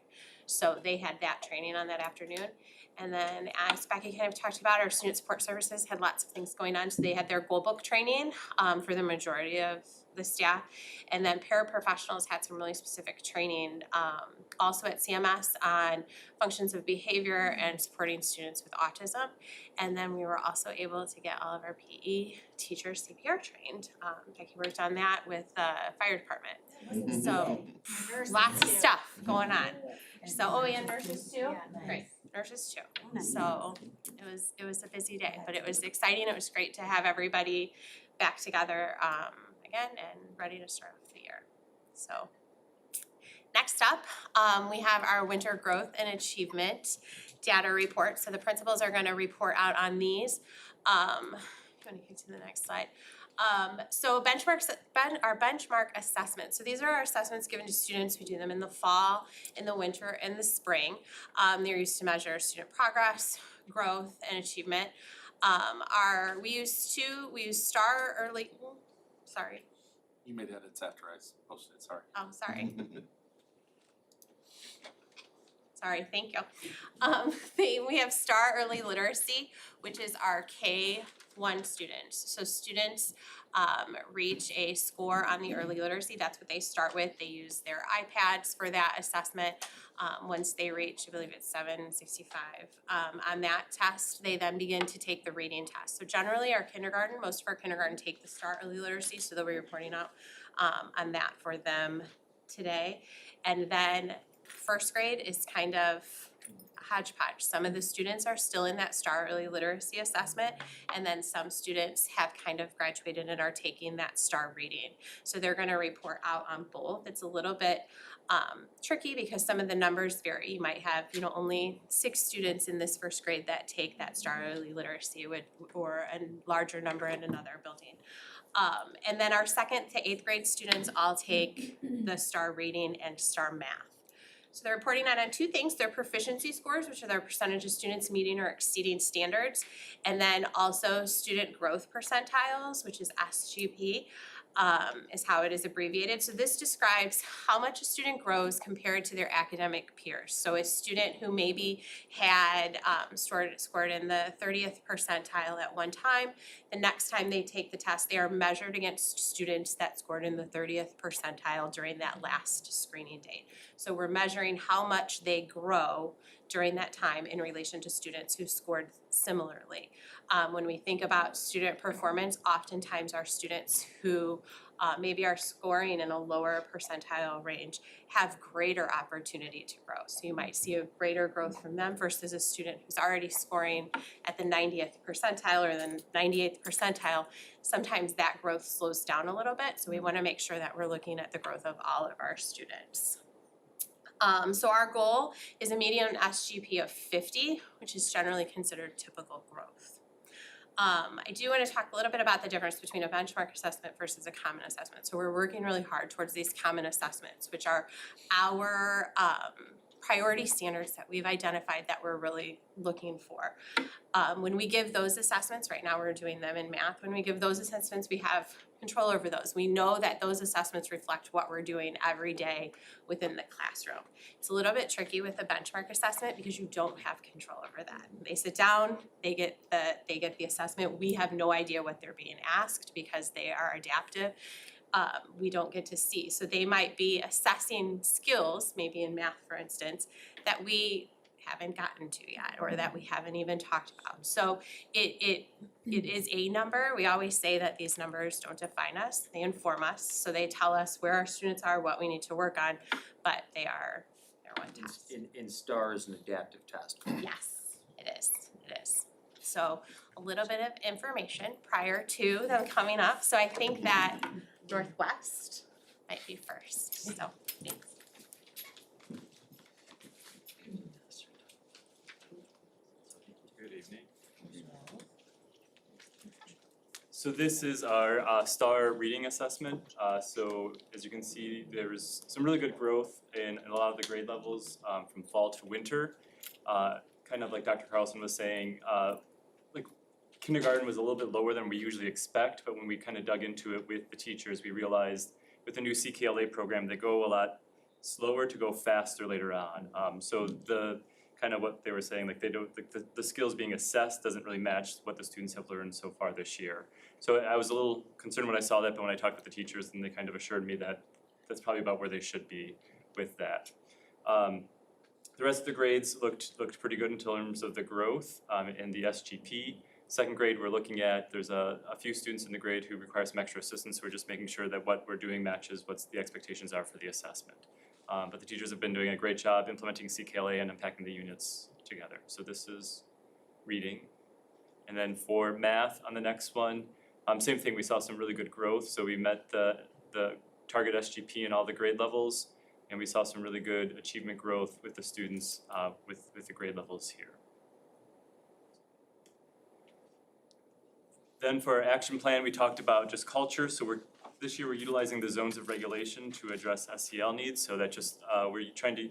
S15: So they had that training on that afternoon. And then as Becky kind of talked about, our student support services had lots of things going on. So they had their goal book training for the majority of the staff. And then paraprofessionals had some really specific training also at CMS on functions of behavior and supporting students with autism. And then we were also able to get all of our PE teachers CPR trained. Becky worked on that with the fire department. So lots of stuff going on. So, and nurses too? Great, nurses too. So it was a busy day, but it was exciting. It was great to have everybody back together again and ready to start off the year. So next up, we have our winter growth and achievement data report. So the principals are gonna report out on these. I'm gonna get to the next slide. So our benchmark assessments. So these are our assessments given to students. We do them in the fall, in the winter, and the spring. They're used to measure student progress, growth, and achievement. We use STAR early, sorry.
S4: You made edits after I posted it, sorry.
S15: Oh, sorry. Sorry, thank you. We have STAR Early Literacy, which is our K-1 students. So students reach a score on the early literacy. That's what they start with. They use their iPads for that assessment. Once they reach, I believe it's 765 on that test, they then begin to take the reading test. So generally most of our kindergarten take the STAR Early Literacy, so they'll be reporting out on that for them today. And then first grade is kind of hodgepodge. Some of the students are still in that STAR Early Literacy assessment, and then some students have kind of graduated and are taking that STAR reading. So they're gonna report out on both. It's a little bit tricky because some of the numbers vary. You might have, only 6 students in this first grade that take that STAR Early Literacy or a larger number in another building. And then our 2nd to 8th grade students all take the STAR Reading and STAR Math. So they're reporting out on 2 things, their proficiency scores, which are their percentage of students meeting or exceeding standards, and then also student growth percentiles, which is SGP, is how it is abbreviated. So this describes how much a student grows compared to their academic peers. So a student who maybe had scored in the 30th percentile at one time, the next time they take the test, they are measured against students that scored in the 30th percentile during that last screening date. So we're measuring how much they grow during that time in relation to students who scored similarly. When we think about student performance, oftentimes our students who maybe are scoring in a lower percentile range, have greater opportunity to grow. So you might see a greater growth from them versus a student who's already scoring at the 90th percentile or the 98th percentile. Sometimes that growth slows down a little bit, so we wanna make sure that we're looking at the growth of all of our students. So our goal is a median SGP of 50, which is generally considered typical growth. I do wanna talk a little bit about the difference between a benchmark assessment versus a common assessment. So we're working really hard towards these common assessments, which are our priority standards that we've identified that we're really looking for. When we give those assessments, right now we're doing them in math, when we give those assessments, we have control over those. We know that those assessments reflect what we're doing every day within the classroom. It's a little bit tricky with a benchmark assessment because you don't have control over that. They sit down, they get the assessment, we have no idea what they're being asked because they are adaptive. We don't get to see. So they might be assessing skills, maybe in math for instance, that we haven't gotten to yet or that we haven't even talked about. So it is a number. We always say that these numbers don't define us, they inform us. So they tell us where our students are, what we need to work on, but they're one test.
S16: In STAR is an adaptive test.
S15: Yes, it is. So a little bit of information prior to them coming up. So I think that Northwest might be first, so thanks.
S17: Good evening. So this is our STAR reading assessment. So as you can see, there was some really good growth in a lot of the grade levels from fall to winter. Kind of like Dr. Carlson was saying, like kindergarten was a little bit lower than we usually expect, but when we kind of dug into it with the teachers, we realized with the new CKLA program, they go a lot slower to go faster later on. So the kind of what they were saying, like they don't, like the skills being assessed doesn't really match what the students have learned so far this year. So I was a little concerned when I saw that, but when I talked with the teachers, then they kind of assured me that that's probably about where they should be with that. The rest of the grades looked pretty good in terms of the growth and the SGP. Second grade, we're looking at, there's a few students in the grade who require some extra assistance, so we're just making sure that what we're doing matches what the expectations are for the assessment. But the teachers have been doing a great job implementing CKLA and unpacking the units together. So this is reading. And then for math on the next one, same thing, we saw some really good growth. So we met the target SGP in all the grade levels, and we saw some really good achievement growth with the students with the grade levels here. Then for our action plan, we talked about just culture. So this year we're utilizing the zones of regulation to address SEL needs. So that just, we're trying to,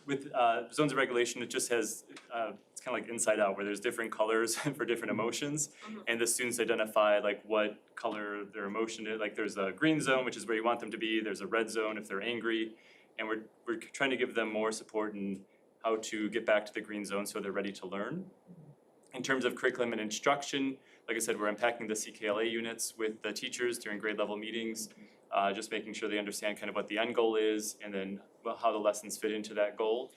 S17: with zones of regulation, it just has, it's kind of like inside out where there's different colors for different emotions. And the students identify like what color their emotion is. Like there's a green zone, which is where you want them to be. There's a red zone if they're angry. And we're trying to give them more support in how to get back to the green zone so they're ready to learn. In terms of curriculum and instruction, like I said, we're unpacking the CKLA units with the teachers during grade level meetings, just making sure they understand kind of what the end goal is and then how the lessons fit into that goal.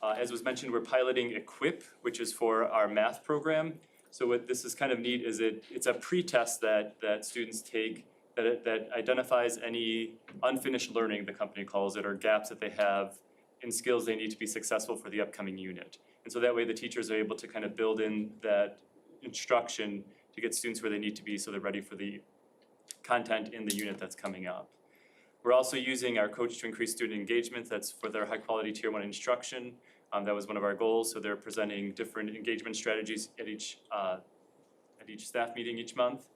S17: As was mentioned, we're piloting EQUIP, which is for our math program. So what this is kind of neat is it's a pre-test that students take that identifies any unfinished learning, the company calls it, or gaps that they have in skills they need to be successful for the upcoming unit. And so that way the teachers are able to kind of build in that instruction to get students where they need to be so they're ready for the content in the unit that's coming up. We're also using our coach to increase student engagement. That's for their high quality tier 1 instruction. That was one of our goals. So they're presenting different engagement strategies at each staff meeting each month.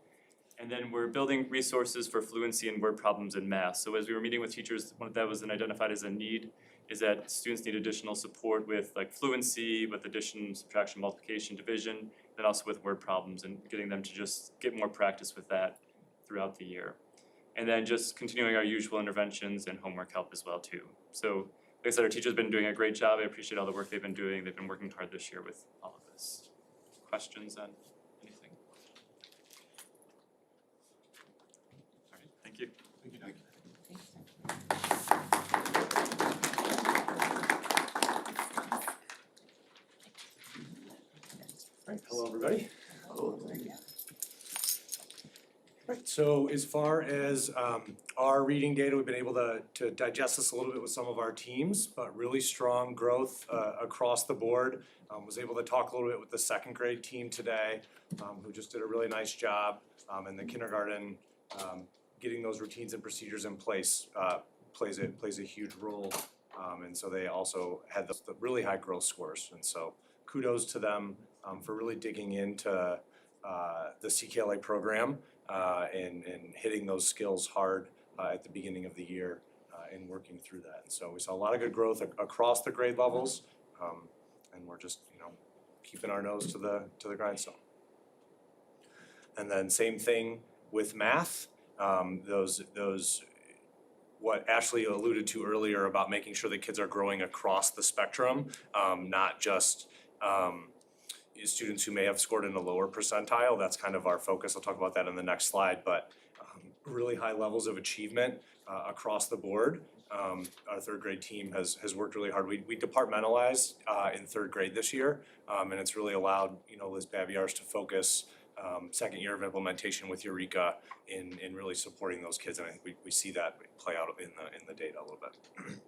S17: And then we're building resources for fluency and word problems in math. So as we were meeting with teachers, one that was identified as a need is that students need additional support with like fluency, with addition, subtraction, multiplication, division, then also with word problems and getting them to just get more practice with that throughout the year. And then just continuing our usual interventions and homework help as well too. So like I said, our teachers have been doing a great job. I appreciate all the work they've been doing. They've been working hard this year with all of this. Questions on anything? All right, thank you.
S13: Thank you.
S10: Right, hello everybody.
S13: Oh, thank you.
S10: Right, So as far as our reading data, we've been able to digest this a little bit with some of our teams, but really strong growth across the board. Was able to talk a little bit with the second grade team today, who just did a really nice job. And the kindergarten, getting those routines and procedures in place plays a huge role. And so they also had the really high growth scores. And so kudos to them for really digging into the CKLA program and hitting those skills hard at the beginning of the year and working through that. And so we saw a lot of good growth across the grade levels, and we're just, keeping our nose to the grindstone. And then same thing with math. Those what Ashley alluded to earlier about making sure that kids are growing across the spectrum, not just students who may have scored in a lower percentile. That's kind of our focus. I'll talk about that in the next slide, but really high levels of achievement across the board. Our third grade team has worked really hard. We departmentalized in third grade this year, and it's really allowed, Liz Babiars to focus second year of implementation with Eureka in really supporting those kids, and I think we see that play out in the data a little bit.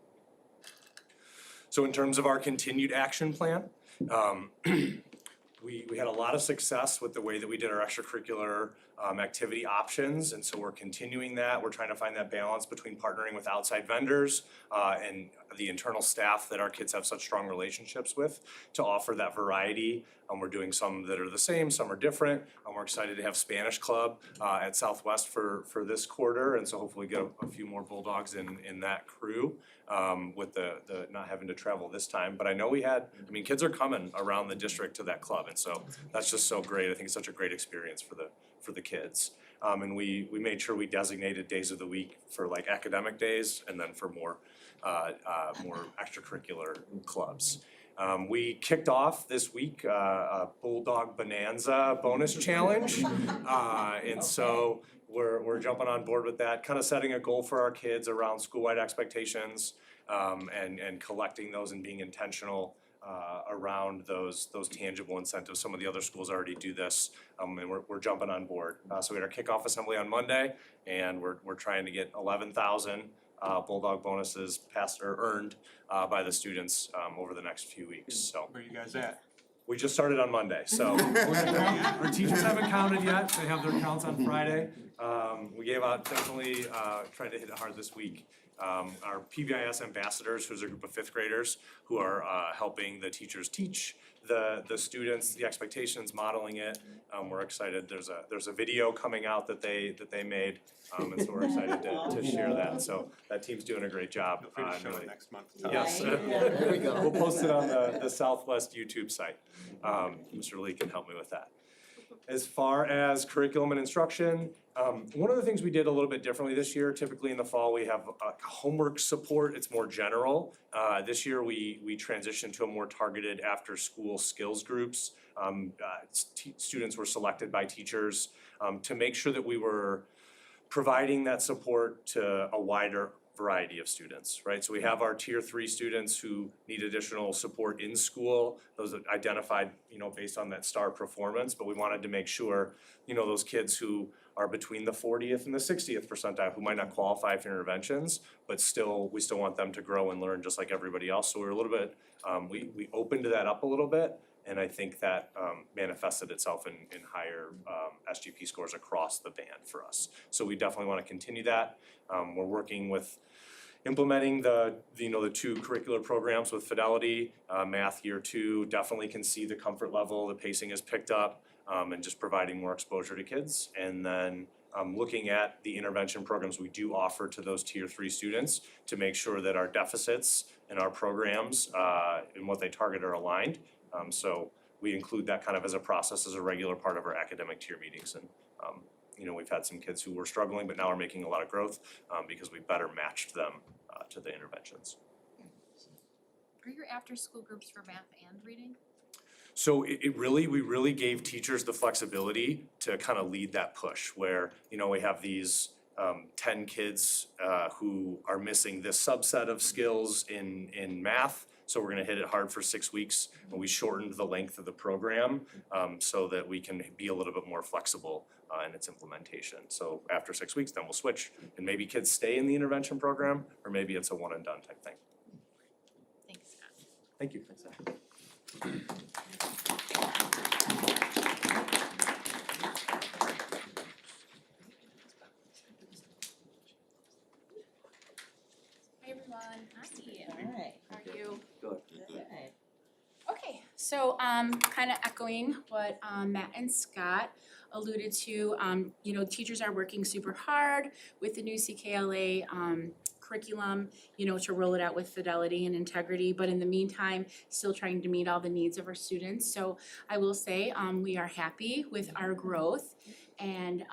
S10: So in terms of our continued action plan, we had a lot of success with the way that we did our extracurricular activity options, and so we're continuing that. We're trying to find that balance between partnering with outside vendors and the internal staff that our kids have such strong relationships with to offer that variety. We're doing some that are the same, some are different. We're excited to have Spanish Club at Southwest for this quarter, and so hopefully get a few more Bulldogs in that crew with the not having to travel this time. But I know kids are coming around the district to that club, and so that's just so great. I think it's such a great experience for the kids. And we made sure we designated days of the week for like academic days and then for more extracurricular clubs. We kicked off this week a Bulldog Bonanza bonus challenge. And so we're jumping on board with that, kind of setting a goal for our kids around school-wide expectations and collecting those and being intentional around those tangible incentives. Some of the other schools already do this, and we're jumping on board. So we had our kickoff assembly on Monday, and we're trying to get 11,000 Bulldog bonuses passed or earned by the students over the next few weeks. So
S3: Where you guys at?
S10: we just started on Monday, so our teachers haven't counted yet. They have their counts on Friday. We gave out, definitely tried to hit it hard this week. Our PBIS ambassadors, who's a group of fifth graders who are helping the teachers teach the students the expectations, modeling it. We're excited. There's a video coming out that they made, and so we're excited to share that. So that team's doing a great job. Really.
S3: Next month.
S10: Yes,
S2: There we go.
S10: we'll post it on the Southwest YouTube site. Mr. Lee can help me with that. As far as curriculum and instruction, one of the things we did a little bit differently this year, typically in the fall, we have homework support, it's more general. This year, we transitioned to a more targeted after-school skills groups. Students were selected by teachers to make sure that we were providing that support to a wider variety of students, right? So we have our tier 3 students who need additional support in school, those that identified, based on that STAR performance, but we wanted to make sure, those kids who are between the 40th and the 60th percentile who might not qualify for interventions, but we still want them to grow and learn just like everybody else. So we're a little bit, we opened that up a little bit, and I think that manifested itself in higher SGP scores across the band for us. So we definitely want to continue that. We're working with implementing the 2 curricular programs with Fidelity. Math year 2 definitely can see the comfort level, the pacing is picked up, and just providing more exposure to kids. And then looking at the intervention programs we do offer to those tier 3 students to make sure that our deficits in our programs and what they target are aligned. So we include that kind of as a process, as a regular part of our academic tier meetings. And we've had some kids who were struggling, but now are making a lot of growth because we better matched them to the interventions.
S5: Are your after-school groups for math and reading?
S10: So we really gave teachers the flexibility to kind of lead that push where, we have these 10 kids who are missing this subset of skills in math.
S18: So we're gonna hit it hard for 6 weeks, and we shortened the length of the program, so that we can be a little bit more flexible in its implementation. So after 6 weeks, then we'll switch, and maybe kids stay in the intervention program, or maybe it's a one and done type thing.
S8: Thanks, Scott.
S18: Thank you.
S19: Hi everyone. Hi.
S14: Alright.
S19: How are you?
S16: Good.
S14: Good.
S19: Okay, so kind of echoing what Matt and Scott alluded to, you know, teachers are working super hard with the new CKLA curriculum, you know, to roll it out with fidelity and integrity, but in the meantime, still trying to meet all the needs of our students. So I will say, we are happy with our growth and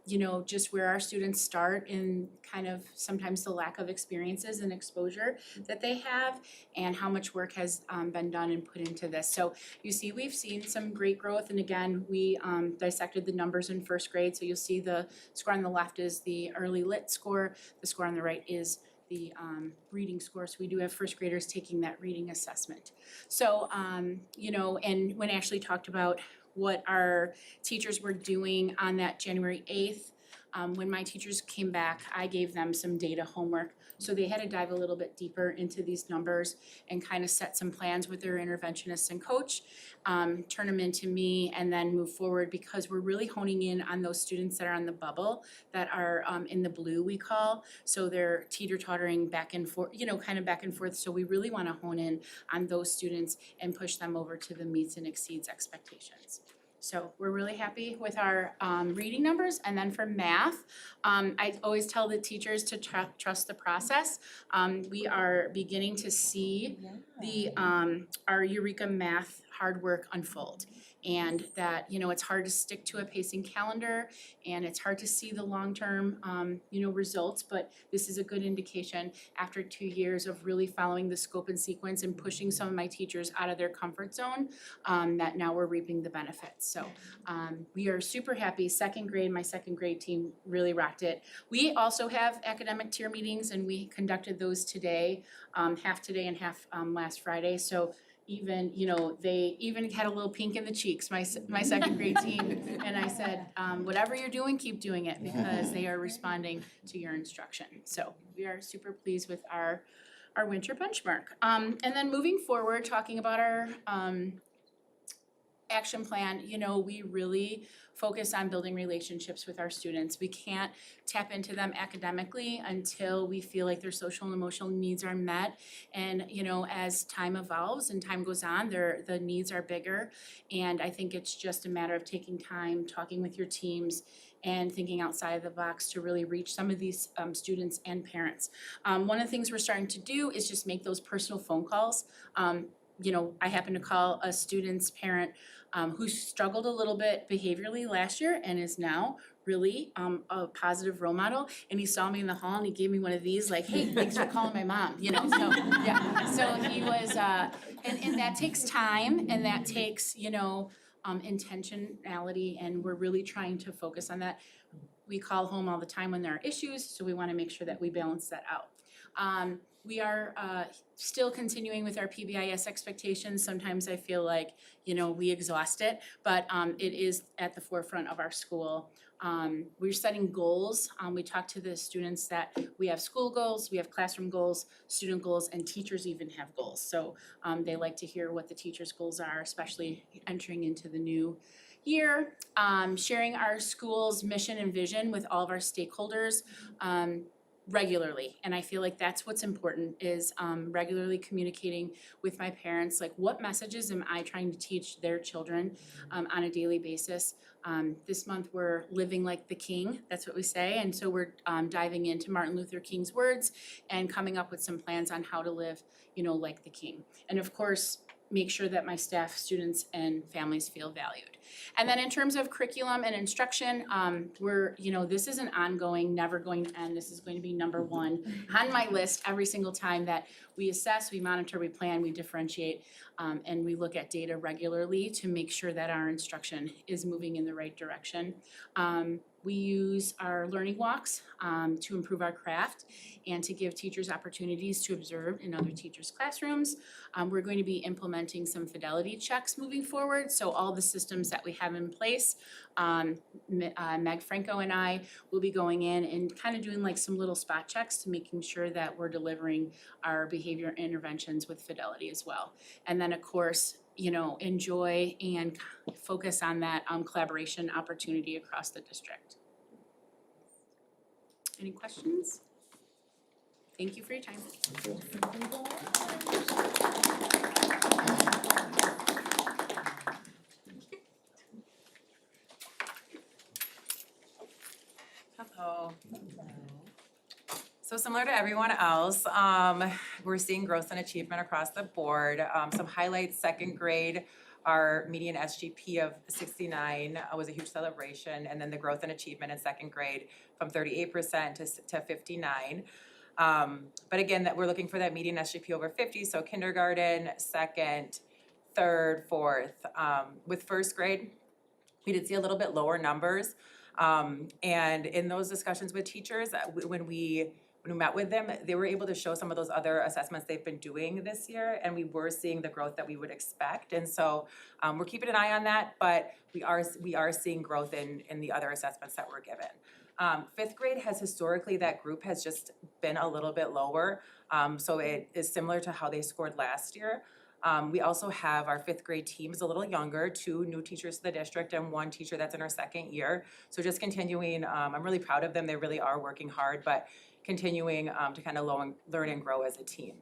S19: you know, just where our students start in kind of sometimes the lack of experiences and exposure that they have and how much work has been done and put into this. So you see, we've seen some great growth, and again, we dissected the numbers in first grade, so you'll see the score on the left is the early lit score, the score on the right is the reading score. So we do have first graders taking that reading assessment. So you know, and when Ashley talked about what our teachers were doing on that January 8th. When my teachers came back, I gave them some data homework. So they had to dive a little bit deeper into these numbers and kind of set some plans with their interventionist and coach, turn them into me, and then move forward because we're really honing in on those students that are on the bubble, that are in the blue we call. So they're teeter-tottering back and forth, you know, kind of back and forth. So we really want to hone in on those students and push them over to the meets and exceeds expectations. So we're really happy with our reading numbers. And then for math, I always tell the teachers to trust the process. We are beginning to see the our Eureka Math hard work unfold. And that, you know, it's hard to stick to a pacing calendar and it's hard to see the long-term, you know, results, but this is a good indication after 2 years of really following the scope and sequence and pushing some of my teachers out of their comfort zone, that now we're reaping the benefits. So we are super happy. Second grade, my second grade team really rocked it. We also have academic tier meetings and we conducted those today, half today and half last Friday. So even, you know, they even had a little pink in the cheeks, my second grade team. And I said, whatever you're doing, keep doing it because they are responding to your instruction. So we are super pleased with our winter benchmark. And then moving forward, talking about our action plan, you know, we really focus on building relationships with our students. We can't tap into them academically until we feel like their social and emotional needs are met. And, you know, as time evolves and time goes on, the needs are bigger. And I think it's just a matter of taking time, talking with your teams, and thinking outside of the box to really reach some of these students and parents. One of the things we're starting to do is just make those personal phone calls. You know, I happened to call a student's parent who struggled a little bit behaviorally last year and is now really a positive role model. And he saw me in the hall and he gave me one of these, like, hey, thanks for calling my mom, you know, so, yeah. So he was, and that takes time and that takes, you know, intentionality, and we're really trying to focus on that. We call home all the time when there are issues, so we wanna make sure that we balance that out. We are still continuing with our PBIS expectations. Sometimes I feel like, you know, we exhaust it, but it is at the forefront of our school. We're setting goals. We talk to the students that we have school goals, we have classroom goals, student goals, and teachers even have goals. So they like to hear what the teachers' goals are, especially entering into the new year. Sharing our school's mission and vision with all of our stakeholders regularly. And I feel like that's what's important is regularly communicating with my parents, like what messages am I trying to teach their children on a daily basis. This month we're living like the king, that's what we say. And so we're diving into Martin Luther King's words and coming up with some plans on how to live, you know, like the king. And of course, make sure that my staff, students, and families feel valued. And then in terms of curriculum and instruction, we're, you know, this is an ongoing, never going to end. This is going to be number one on my list every single time that we assess, we monitor, we plan, we differentiate, and we look at data regularly to make sure that our instruction is moving in the right direction. We use our learning walks to improve our craft and to give teachers opportunities to observe in other teachers' classrooms. We're going to be implementing some fidelity checks moving forward, so all the systems that we have in place, Meg Franco and I will be going in and kind of doing like some little spot checks to making sure that we're delivering our behavior interventions with fidelity as well. And then, of course, you know, enjoy and focus on that collaboration opportunity across the district. Any questions? Thank you for your time.
S8: Hello. So similar to everyone else, we're seeing growth and achievement across the board. Some highlights, second grade, our median SGP of 69 was a huge celebration, and then the growth and achievement in second grade from 38% to 59. But again, that we're looking for that median SGP over 50, so kindergarten, second, third, fourth. With first grade, we did see a little bit lower numbers. And in those discussions with teachers, when we met with them, they were able to show some of those other assessments they've been doing this year, and we were seeing the growth that we would expect. And so we're keeping an eye on that, but we are seeing growth in the other assessments that were given. Fifth grade has historically, that group has just been a little bit lower. So it is similar to how they scored last year. We also have our fifth grade team is a little younger, 2 new teachers to the district and 1 teacher that's in her second year. So just continuing, I'm really proud of them. They really are working hard, but continuing to kind of learn and grow as a team.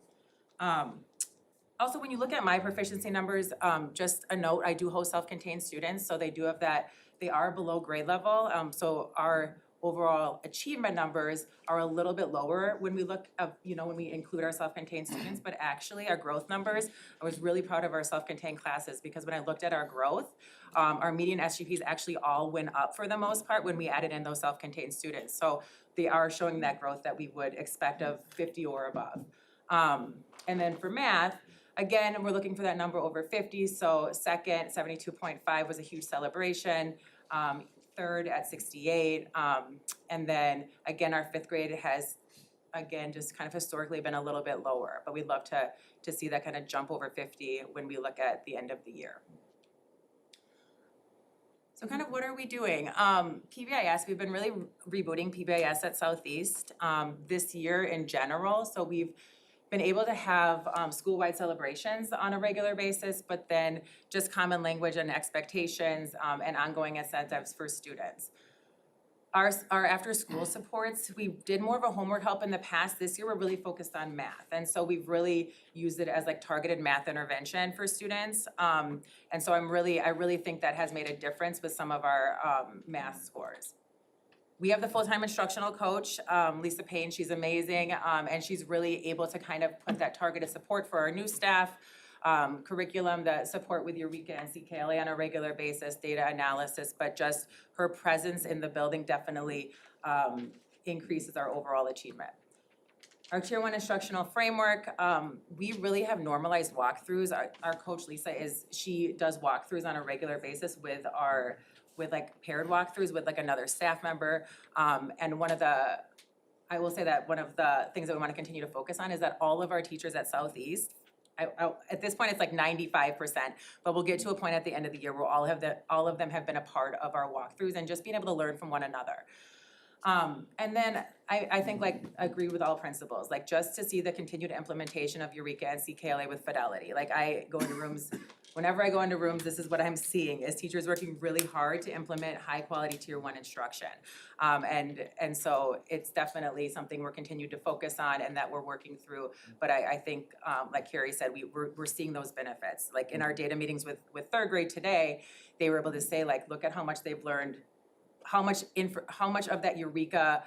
S8: Also, when you look at my proficiency numbers, just a note, I do host self-contained students, so they do have that, they are below grade level. So our overall achievement numbers are a little bit lower when we look at, you know, when we include our self-contained students, but actually our growth numbers, I was really proud of our self-contained classes because when I looked at our growth, our median SGPs actually all went up for the most part when we added in those self-contained students. So they are showing that growth that we would expect of 50 or above. And then for math, again, we're looking for that number over 50, so second, 72.5 was a huge celebration. Third at 68, and then again, our fifth grade has, again, just kind of historically been a little bit lower, but we'd love to see that kind of jump over 50 when we look at the end of the year. So kind of what are we doing? PBIS, we've been really rebooting PBIS at Southeast this year in general, so we've been able to have school-wide celebrations on a regular basis, but then just common language and expectations and ongoing incentives for students. Our after-school supports, we did more of a homework help in the past. This year, we're really focused on math. And so we've really used it as like targeted math intervention for students. And so I really think that has made a difference with some of our math scores. We have the full-time instructional coach, Lisa Payne, she's amazing, and she's really able to kind of put that targeted support for our new staff, curriculum, the support with Eureka and CKLA on a regular basis, data analysis, but just her presence in the building definitely increases our overall achievement. Our Tier 1 instructional framework, we really have normalized walkthroughs. Our coach, Lisa, she does walkthroughs on a regular basis with like paired walkthroughs with like another staff member. And I will say that one of the things that we want to continue to focus on is that all of our teachers at Southeast, at this point it's like 95%, but we'll get to a point at the end of the year where all of them have been a part of our walkthroughs and just being able to learn from one another. And then I think like agree with all principals, like just to see the continued implementation of Eureka and CKLA with fidelity. Like whenever I go into rooms, this is what I'm seeing, is teachers working really hard to implement high quality Tier 1 instruction. And so it's definitely something we're continuing to focus on and that we're working through. But I think, like Carrie said, we're seeing those benefits. Like in our data meetings with third grade today, they were able to say like, look at how much they've learned, how much of that Eureka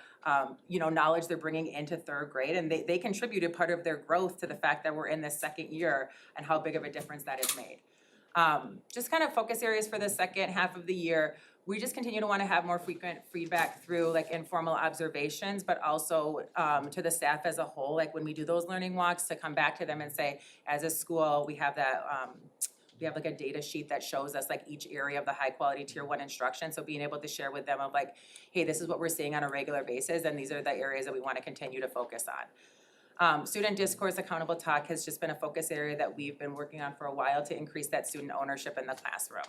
S8: knowledge they're bringing into third grade, and they contributed part of their growth to the fact that we're in this second year and how big of a difference that has made. Just kind of focus areas for the second half of the year. We just continue to want to have more frequent feedback through like informal observations, but also to the staff as a whole, like when we do those learning walks, to come back to them and say, as a school, we have that we have like a data sheet that shows us like each area of the high quality tier 1 instruction, so being able to share with them of like, hey, this is what we're seeing on a regular basis and these are the areas that we wanna continue to focus on. Student discourse, accountable talk has just been a focus area that we've been working on for a while to increase that student ownership in the classroom.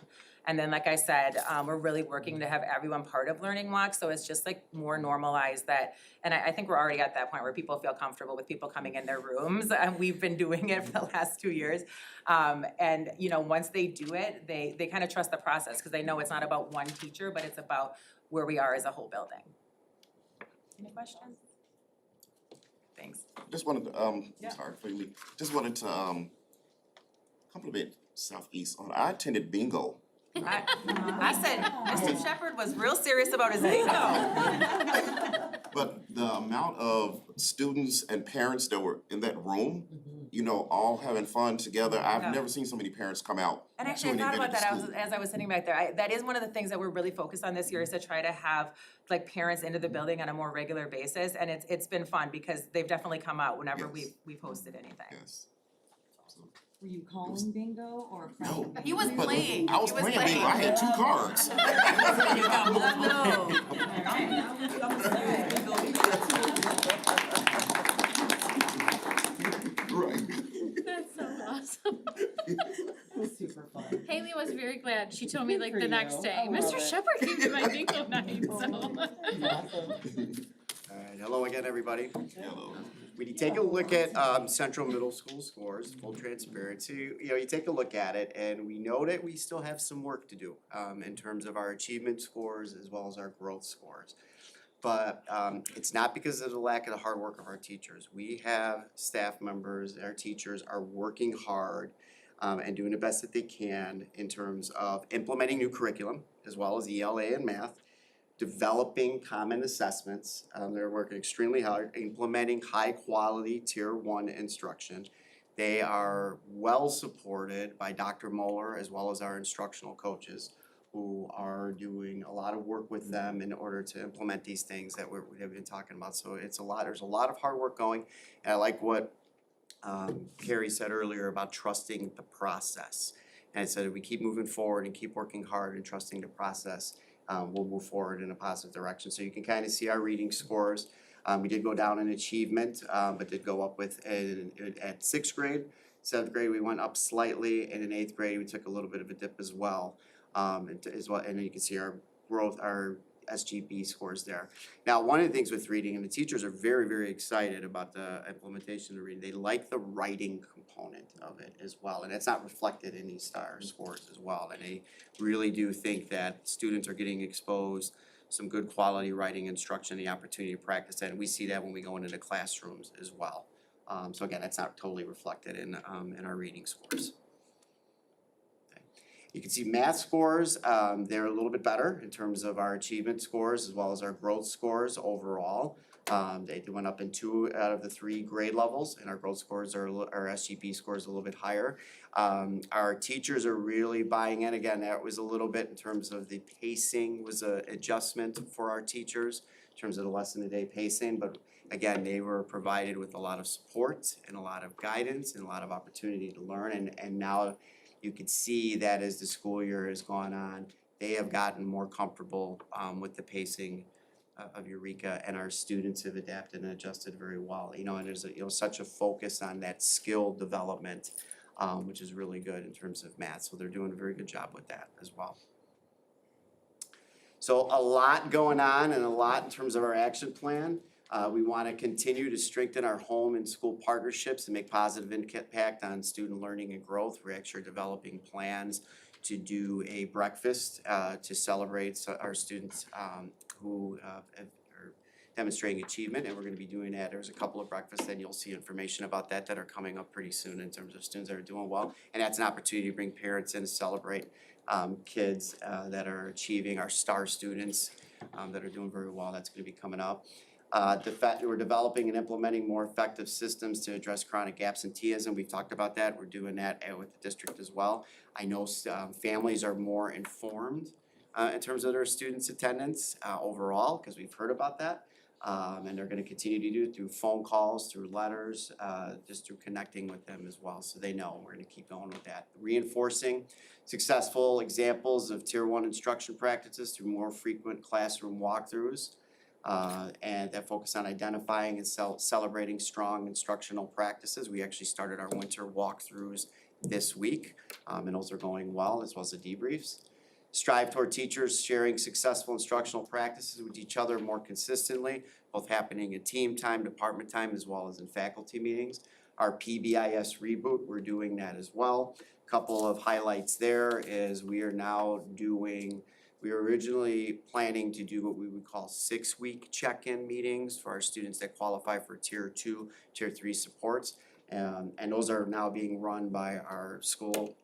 S8: And then, like I said, we're really working to have everyone part of Learning Walk, so it's just like more normalized that, and I think we're already at that point where people feel comfortable with people coming in their rooms, and we've been doing it for the last 2 years. And, you know, once they do it, they kind of trust the process, because they know it's not about one teacher, but it's about where we are as a whole building. Any questions? Thanks.
S13: Just wanted to,
S8: Yeah.
S13: sorry, for me, just wanted to, compliment Southeast on, I attended bingo.
S8: I said, Mr. Shepherd was real serious about his bingo.
S13: But the amount of students and parents that were in that room, you know, all having fun together,
S8: Yeah.
S13: I've never seen so many parents come out
S8: And
S13: to
S8: actually,
S13: an
S8: I thought
S13: event
S8: about
S13: at
S8: that
S13: school.
S8: as I was sitting back there. That is one of the things that we're really focused on this year is to try to have like parents into the building on a more regular basis. And it's been fun because they've definitely come out whenever
S13: Yes.
S8: we've hosted anything.
S13: Yes.
S14: Were you calling bingo or?
S13: No.
S8: He was
S13: But
S8: playing.
S13: I was
S8: He was
S13: playing bingo, I had 2 cards. Right.
S5: That's so awesome.
S14: Super fun.
S5: Haley was very glad. She told me like
S14: for
S5: the next
S14: you.
S5: day,
S14: I love
S5: Mr.
S14: it.
S5: Shepherd came to my bingo night, so.
S6: Alright, hello again, everybody.
S13: Hello.
S6: When you take a look at Central Middle School scores, full transparency, you know, you take a look at it and we know that we still have some work to do in terms of our achievement scores as well as our growth scores. But it's not because of the lack of the hard work of our teachers. We have staff members, our teachers are working hard and doing the best that they can in terms of implementing new curriculum as well as ELA and math, developing common assessments. They're working extremely hard, implementing high quality tier 1 instruction. They are well supported by Dr. Moeller as well as our instructional coaches who are doing a lot of work with them in order to implement these things that we have been talking about. So there's a lot of hard work going. And I like what Carrie said earlier about trusting the process. And I said if we keep moving forward and keep working hard and trusting the process, we'll move forward in a positive direction. So you can kind of see our reading scores. We did go down in achievement, but did go up at 6th grade. 7th grade, we went up slightly, and in 8th grade, we took a little bit of a dip as well. And then you can see our growth, our SGB scores there. Now, one of the things with reading, and the teachers are very, very excited about the implementation of reading, they like the writing component of it as well, and it's not reflected in these star scores as well. And they really do think that students are getting exposed some good quality writing instruction, the opportunity to practice that, and we see that when we go into the classrooms as well. So again, that's not totally reflected in our reading scores. You can see math scores, they're a little bit better in terms of our achievement scores as well as our growth scores overall. They went up in 2 out of the 3 grade levels, and our growth scores our SGB scores a little bit higher. Our teachers are really buying in. Again, that was a little bit in terms of the pacing was an adjustment for our teachers in terms of the lesson a day pacing, but again, they were provided with a lot of support and a lot of guidance and a lot of opportunity to learn, and now you could see that as the school year has gone on, they have gotten more comfortable with the pacing of Eureka, and our students have adapted and adjusted very well. You know, and there's such a focus on that skill development, which is really good in terms of math. So they're doing a very good job with that as well. So a lot going on and a lot in terms of our action plan. We want to continue to strengthen our home and school partnerships and make positive impact on student learning and growth. We're actually developing plans to do a breakfast to celebrate our students who are demonstrating achievement, and we're going to be doing that. There's a couple of breakfasts, and you'll see information about that are coming up pretty soon in terms of students that are doing well. And that's an opportunity to bring parents in to celebrate kids that are achieving, our star students that are doing very well. That's going to be coming up. The fact that we're developing and implementing more effective systems to address chronic absenteeism. We've talked about that. We're doing that with the district as well. I know families are more informed in terms of their students' attendance overall, because we've heard about that. And they're gonna continue to do it through phone calls, through letters, just through connecting with them as well, so they know, we're gonna keep going with that. Reinforcing successful examples of tier one instruction practices through more frequent classroom walkthroughs. And that focus on identifying and celebrating strong instructional practices. We actually started our winter walkthroughs this week, and those are going well, as well as the debriefs. Strive toward teachers sharing successful instructional practices with each other more consistently, both happening in team time, department time, as well as in faculty meetings. Our PBIS reboot, we're doing that as well. Couple of highlights there is we are now doing, we were originally planning to do what we would call 6-week check-in meetings for our students that qualify for tier 2, tier 3 supports. And those are now being run by our school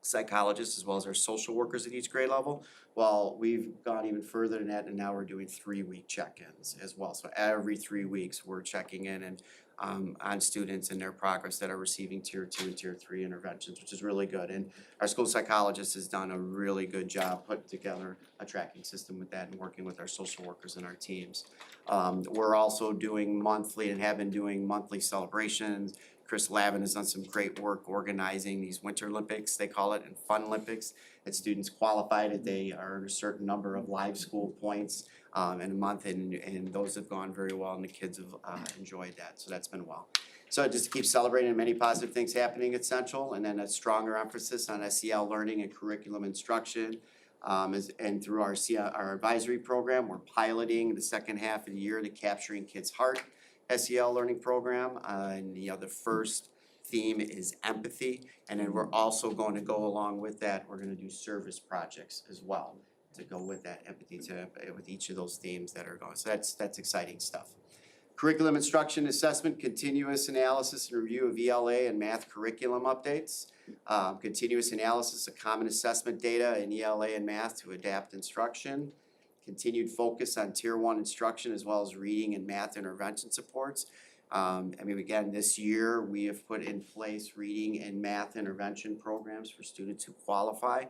S6: psychologists as well as our social workers at each grade level. Well, we've gone even further than that, and now we're doing 3-week check-ins as well. So every 3 weeks, we're checking in and on students and their progress that are receiving tier 2 and tier 3 interventions, which is really good. And our school psychologist has done a really good job putting together a tracking system with that and working with our social workers and our teams. We're also doing monthly and have been doing monthly celebrations. Chris Lavin has done some great work organizing these Winter Olympics, they call it, and Fun Olympics. That students qualified if they earn a certain number of live school points in a month, and those have gone very well, and the kids have enjoyed that, so that's been well. So just to keep celebrating many positive things happening at Central, and then a stronger emphasis on SEL learning and curriculum instruction. And through our advisory program, we're piloting the second half of the year the Capturing Kids' Heart SEL learning program, and the first theme is empathy, and then we're also going to go along with that, we're gonna do service projects as well to go with that empathy with each of those themes that are going, so that's exciting stuff. Curriculum instruction assessment, continuous analysis and review of ELA and math curriculum updates, continuous analysis of common assessment data in ELA and math to adapt instruction, continued focus on tier 1 instruction as well as reading and math intervention supports. Again, this year we have put in place reading and math intervention programs for students who qualify.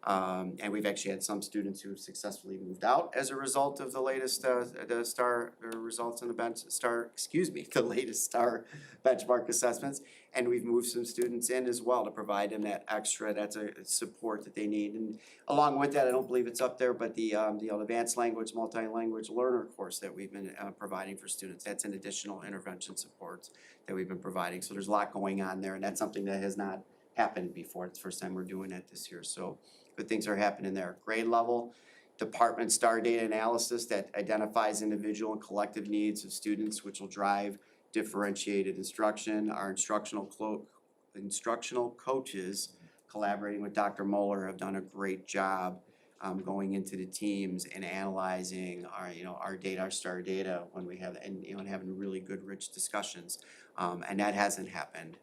S6: And we've actually had some students who have successfully moved out as a result of the latest the STAR results in the the latest STAR benchmark assessments. And we've moved some students in as well to provide them that extra, that's a support that they need. And along with that, I don't believe it's up there, but the advanced language, multi-language learner course that we've been providing for students, that's an additional intervention support that we've been providing. So there's a lot going on there, and that's something that has not happened before. It's the first time we're doing it this year. So good things are happening there. Grade level, department STAR data analysis that identifies individual and collective needs of students, which will drive differentiated instruction. Our instructional coaches, collaborating with Dr. Moeller, have done a great job going into the teams and analyzing our data, our STAR data when we have, and having really good, rich discussions. And that hasn't happened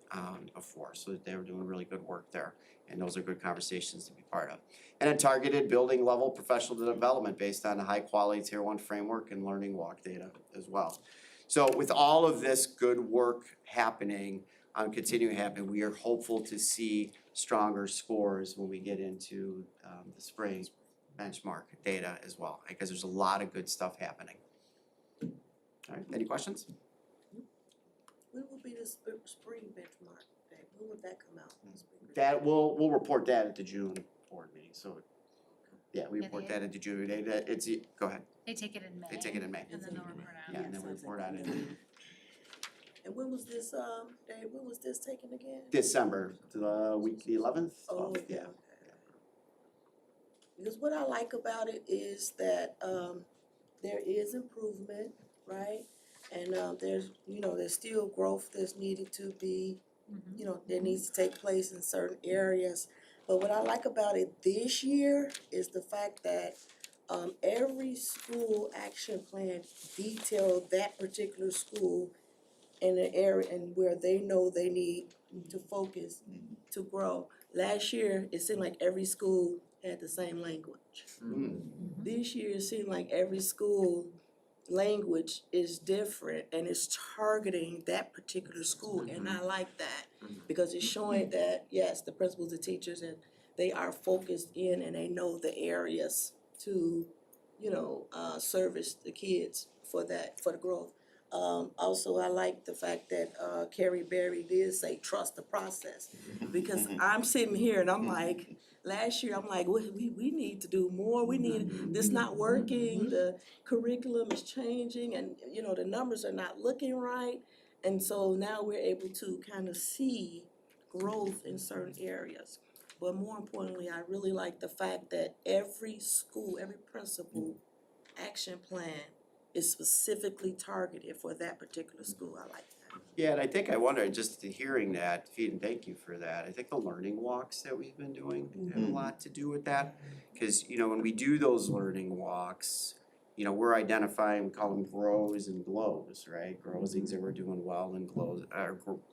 S6: before, so they were doing really good work there. And those are good conversations to be part of. And then targeted building level professional development based on a high quality tier 1 framework and learning walk data as well. So with all of this good work happening, continuing to happen, we are hopeful to see stronger scores when we get into the spring benchmark data as well, because there's a lot of good stuff happening. All right, any questions?
S2: When will be the spring benchmark day? When would that come out?
S6: That we'll report that at the June board meeting, so yeah, we report that at the June meeting. Go ahead.
S5: They take it in May.
S6: They take it in May.
S5: And then they'll report out.
S6: Yeah, and then we report on it in
S2: And when was this, Dave, when was this taken again?
S6: December, the week, the 11th?
S2: Oh,
S6: Yeah.
S2: okay. Because what I like about it is that, there is improvement, right? And, there's still growth that's needed to be, that needs to take place in certain areas. But what I like about it this year is the fact that every school action plan detailed that particular school in an area and where they know they need to focus to grow. Last year, it seemed like every school had the same language. This year, it seemed like every school language is different and it's targeting that particular school, and I like that because it's showing that, yes, the principals, the teachers, and they are focused in and they know the areas to service the kids for the growth. Also, I like the fact that Carrie Berry did say, trust the process. Because I'm sitting here and I'm like, last year, I'm like, we need to do more, this not working, the curriculum is changing and, the numbers are not looking right. And so now we're able to kind of see growth in certain areas. But more importantly, I really like the fact that every school, every principal action plan is specifically targeted for that particular school. I like that.
S6: Yeah, and I think I wonder, just hearing that, and thank you for that, I think the learning walks that we've been doing have a lot to do with that. Cause, when we do those learning walks, we're identifying, we call them grows and glows, right? Grows, things that we're doing well, and glows,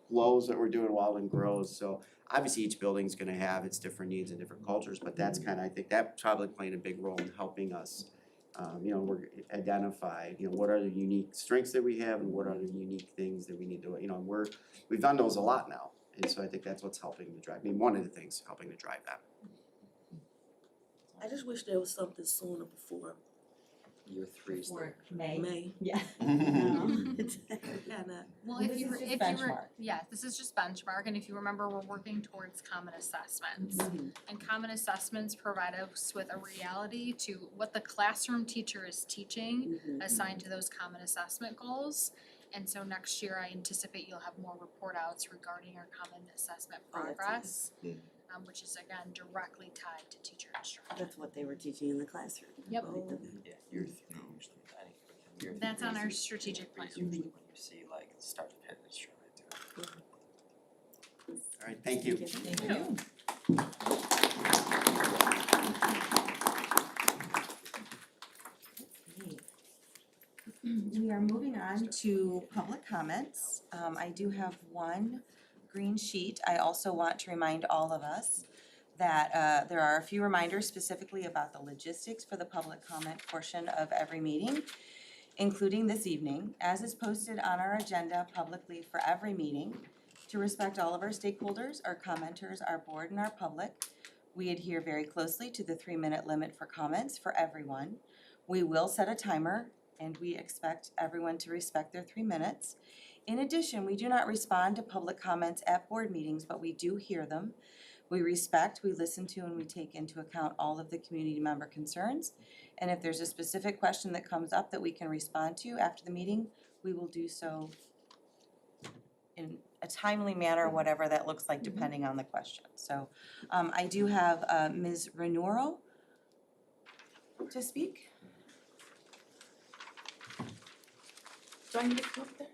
S6: glows that we're doing well, and grows. So obviously each building's gonna have its different needs and different cultures, but that's I think that probably playing a big role in helping us we're identify, what are the unique strengths that we have and what are the unique things that we need to, we've done those a lot now. And so I think that's what's helping to drive, one of the things helping to drive that.
S2: I just wish there was something sooner before
S14: Year 3 is Before May.
S2: May.
S14: Yeah.
S5: Well,
S14: This is just benchmark.
S5: yeah, this is just benchmark, and if you remember, we're working towards common assessments. And common assessments provide us with a reality to what the classroom teacher is teaching assigned to those common assessment goals. And so next year, I anticipate you'll have more report outs regarding our common assessment progress, which is again directly tied to teacher instruction.
S9: That's what they were teaching in the classroom.
S5: Yep.
S16: Yeah, year 3 usually, I think, year 3
S5: That's on
S16: is
S5: our strategic plan.
S16: usually when you see like the start of head is right there.
S6: All right, thank you.
S14: Thank you. We are moving on to public comments. I do have one green sheet. I also want to remind all of us that there are a few reminders specifically about the logistics for the public comment portion of every meeting, including this evening, as is posted on our agenda publicly for every meeting. To respect all of our stakeholders, our commenters, our board, and our public, we adhere very closely to the 3-minute limit for comments for everyone. We will set a timer, and we expect everyone to respect their 3 minutes. In addition, we do not respond to public comments at board meetings, but we do hear them. We respect, we listen to, and we take into account all of the community member concerns. And if there's a specific question that comes up that we can respond to after the meeting, we will do so in a timely manner, whatever that looks like, depending on the question. So I do have Ms. Renuro to speak.
S20: Do I need to come up there?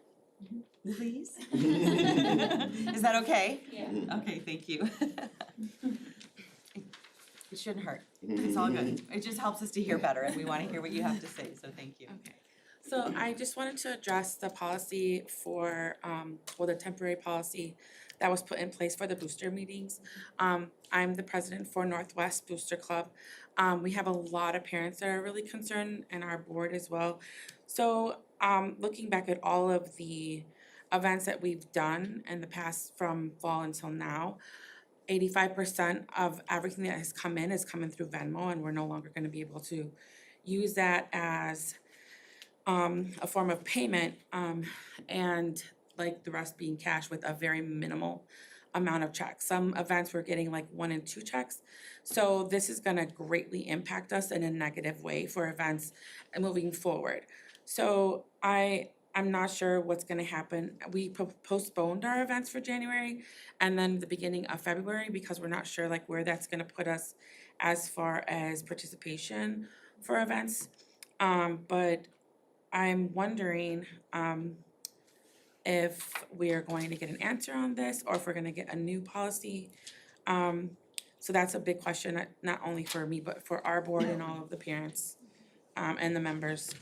S14: Please. Is that okay?
S20: Yeah.
S14: Okay, thank you. It shouldn't hurt. It's all good. It just helps us to hear better, and we want to hear what you have to say, so thank you.
S20: Okay. So I just wanted to address the policy for, the temporary policy that was put in place for the booster meetings. I'm the president for Northwest Booster Club. We have a lot of parents that are really concerned, and our board as well. So, looking back at all of the events that we've done in the past from fall until now, 85% of everything that has come in is coming through Venmo, and we're no longer gonna be able to use that as a form of payment, and like the rest being cash with a very minimal amount of checks. Some events we're getting like 1 and 2 checks. So this is gonna greatly impact us in a negative way for events moving forward. So I'm not sure what's gonna happen. We postponed our events for January and then the beginning of February because we're not sure like where that's gonna put us as far as participation for events. But I'm wondering if we are going to get an answer on this or if we're gonna get a new policy. So that's a big question, not only for me, but for our board and all of the parents and the members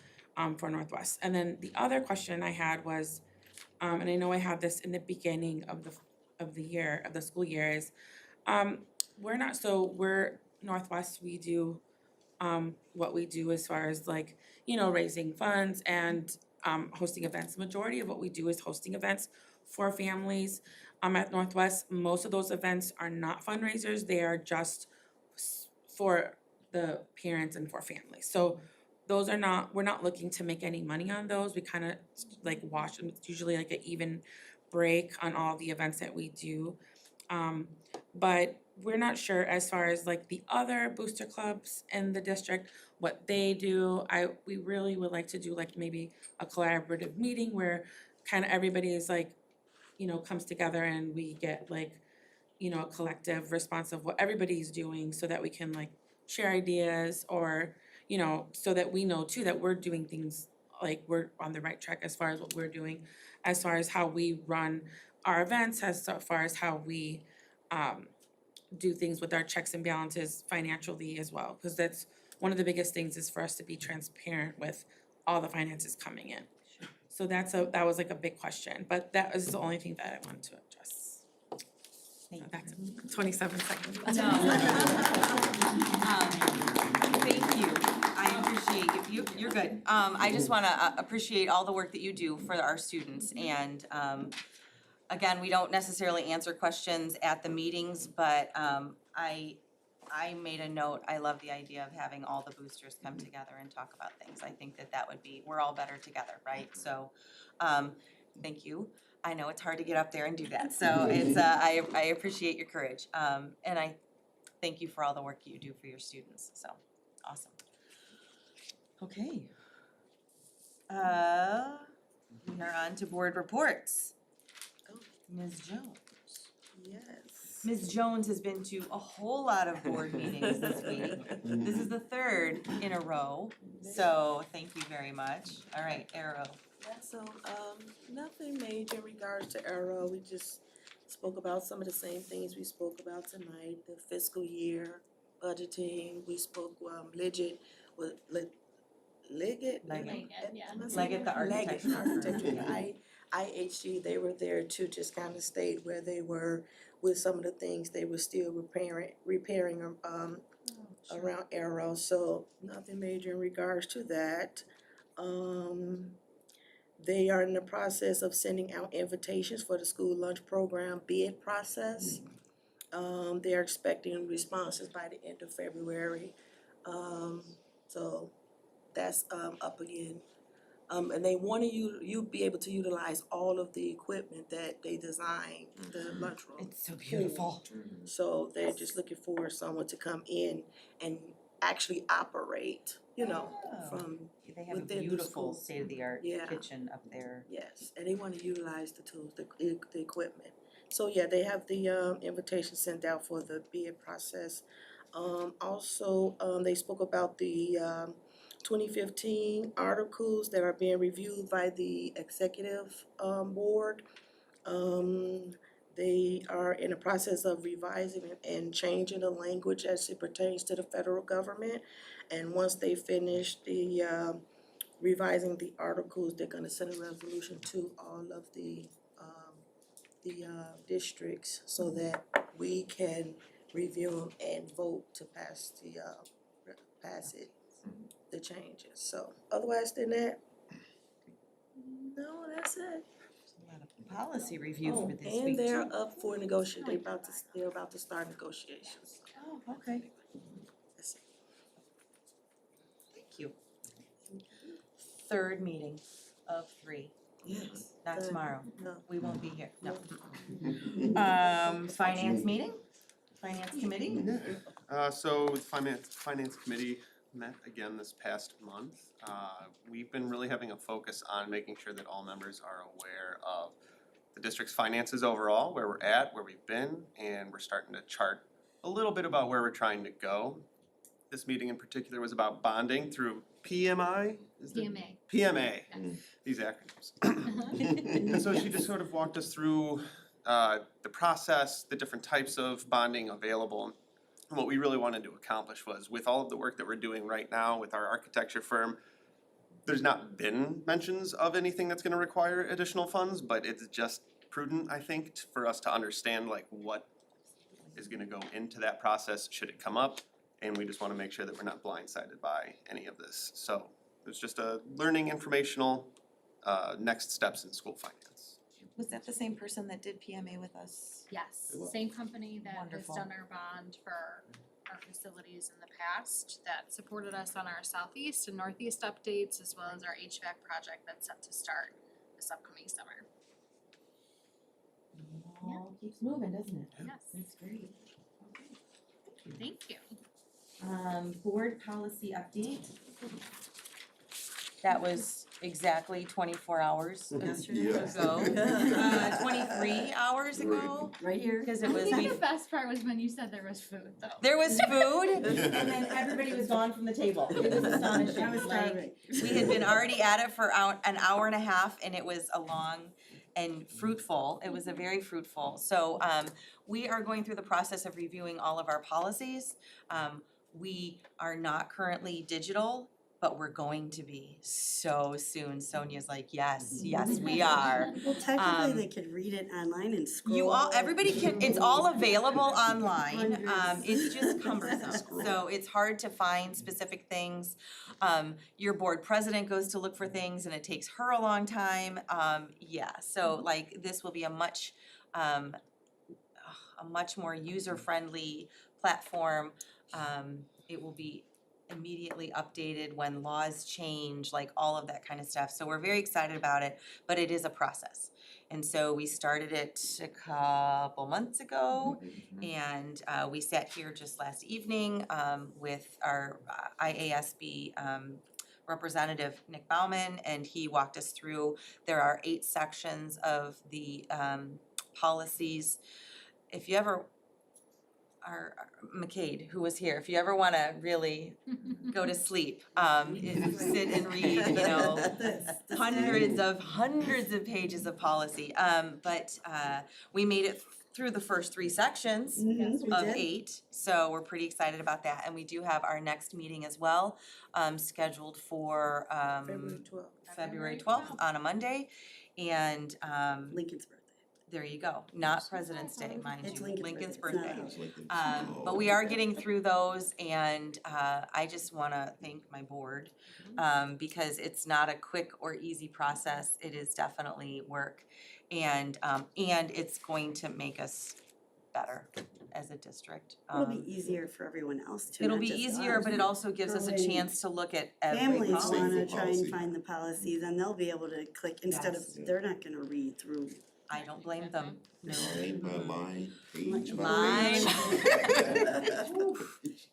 S20: for Northwest. And then the other question I had was, and I know I had this in the beginning of the year, of the school year, is we're Northwest, we do what we do as far as like, raising funds and hosting events. The majority of what we do is hosting events for families. At Northwest, most of those events are not fundraisers, they are just for the parents and for families. So those are not, we're not looking to make any money on those. We kind of like wash them. It's usually like an even break on all the events that we do. But we're not sure as far as like the other booster clubs in the district, what they do. We really would like to do like maybe a collaborative meeting where kind of everybody is like, comes together and we get like, a collective response of what everybody's doing so that we can like share ideas or, so that we know too that we're doing things like we're on the right track as far as what we're doing, as far as how we run our events, as far as how we do things with our checks and balances financially as well. Because that's one of the biggest things is for us to be transparent with all the finances coming in. So that was like a big question, but that was the only thing that I wanted to address. That's 27 seconds.
S14: Thank you. I appreciate you. You're good. I just wanna appreciate all the work that you do for our students and again, we don't necessarily answer questions at the meetings, but I made a note. I love the idea of having all the boosters come together and talk about things. I think that would be, we're all better together, right? So, thank you. I know it's hard to get up there and do that, so it's, I appreciate your courage. And I thank you for all the work you do for your students, so, awesome. Okay. We are on to board reports. Ms. Jones.
S2: Yes.
S14: Ms. Jones has been to a whole lot of board meetings this week. This is the third in a row, so thank you very much. All right, Arrow.
S2: Yeah, so, nothing major in regards to Arrow, we just spoke about some of the same things we spoke about tonight, the fiscal year, budgeting, we spoke, Liggett,
S5: Leggett, yeah.
S14: Leggett, the architecture.
S2: IHG, they were there to just kind of state where they were with some of the things they were still repairing around Arrow, so nothing major in regards to that. They are in the process of sending out invitations for the school lunch program bid process. They are expecting responses by the end of February. So that's up again. And they want you be able to utilize all of the equipment that they designed, the lunchroom.
S14: It's so beautiful.
S2: So they're just looking for someone to come in and actually operate, from
S14: They have a
S2: within the
S14: beautiful
S2: school.
S14: state-of-the-art
S2: Yeah.
S14: kitchen up there.
S2: Yes, and they wanna utilize the tools, the equipment. So yeah, they have the invitation sent out for the bid process. Also, they spoke about the 2015 articles that are being reviewed by the executive board. They are in the process of revising and changing the language as it pertains to the federal government. And once they finish the revising the articles, they're gonna send a resolution to all of the districts so that we can review them and vote to pass the changes. So otherwise than that, no, that's it.
S14: A lot of policy review for this week.
S2: And they're up for negotiation, they're about to start negotiations.
S14: Oh, okay.
S2: That's it.
S14: Thank you. Third meeting of 3.
S2: Yes.
S14: Not tomorrow.
S2: No.
S14: We won't be here. No. Finance meeting? Finance committee?
S21: So the finance committee met again this past month. We've been really having a focus on making sure that all members are aware of the district's finances overall, where we're at, where we've been, and we're starting to chart a little bit about where we're trying to go. This meeting in particular was about bonding through PMI? PMA, these acronyms. And so she just sort of walked us through the process, the different types of bonding available. And what we really wanted to accomplish was, with all of the work that we're doing right now with our architecture firm, there's not been mentions of anything that's gonna require additional funds, but it's just prudent, I think, for us to understand like what is gonna go into that process should it come up. And we just wanna make sure that we're not blindsided by any of this. So it was just a learning, informational, next steps in school finance.
S14: Was that the same person that did PMA with us?
S5: Yes,
S21: It was.
S5: same company that has
S14: Wonderful.
S5: done our bond for our our facilities in the past that supported us on our southeast and northeast updates, as well as our HVAC project that's set to start this upcoming summer.
S14: All keeps moving, doesn't it?
S5: Yes.
S14: That's great.
S5: Thank you.
S14: Board policy update. That was exactly 24 hours ago. 23 hours ago,
S9: Right here.
S14: because it
S5: I
S14: was,
S5: think
S14: we,
S5: the best part was when you said there was food, though.
S14: there was food, and then everybody was gone from the table. It was astonishing.
S9: I was starving.
S14: We had been already at it for an hour and a half, and it was a long and fruitful. It was a very fruitful. So we are going through the process of reviewing all of our policies. We are not currently digital, but we're going to be so soon. Sonia's like, yes, yes, we are.
S9: Well, technically, they could read it online and scroll.
S14: You all, everybody can, it's all available online,
S9: Hundreds.
S14: it's just cumbersome, so it's hard to find specific things. Your board president goes to look for things and it takes her a long time, yeah, so like, this will be a much more user-friendly platform. It will be immediately updated when laws change, like all of that kind of stuff. So we're very excited about it, but it is a process. And so we started it a couple months ago, and we sat here just last evening with our IASB representative, Nick Bauman, and he walked us through. There are 8 sections of the policies. If you ever McCade, who was here, if you ever wanna really go to sleep, sit and read, hundreds of pages of policy. But we made it through the first 3 sections
S9: Mhm, we
S14: of
S9: did.
S14: 8, so we're pretty excited about that. And we do have our next meeting as well, scheduled for February 12th on a Monday. And
S9: Lincoln's birthday.
S14: there you go, not President's Day, mind
S9: It's
S14: you,
S9: Lincoln's
S14: Lincoln's
S9: birthday,
S14: birthday.
S9: it's not
S14: But we are getting through those, and I just wanna thank my board, because it's not a quick or easy process, it is definitely work. And it's going to make us better as a district.
S9: It'll be easier for everyone else too.
S14: It'll
S9: not
S14: be
S9: just
S14: easier,
S9: us.
S14: but it also gives us a
S9: For when
S14: chance to look at every
S9: Families
S14: policy.
S9: wanna try and find the policies and they'll be able to click instead
S14: Yes.
S9: of, they're not gonna read through.
S14: I don't blame them, no.
S13: Line by line, page by
S14: Line.
S13: page.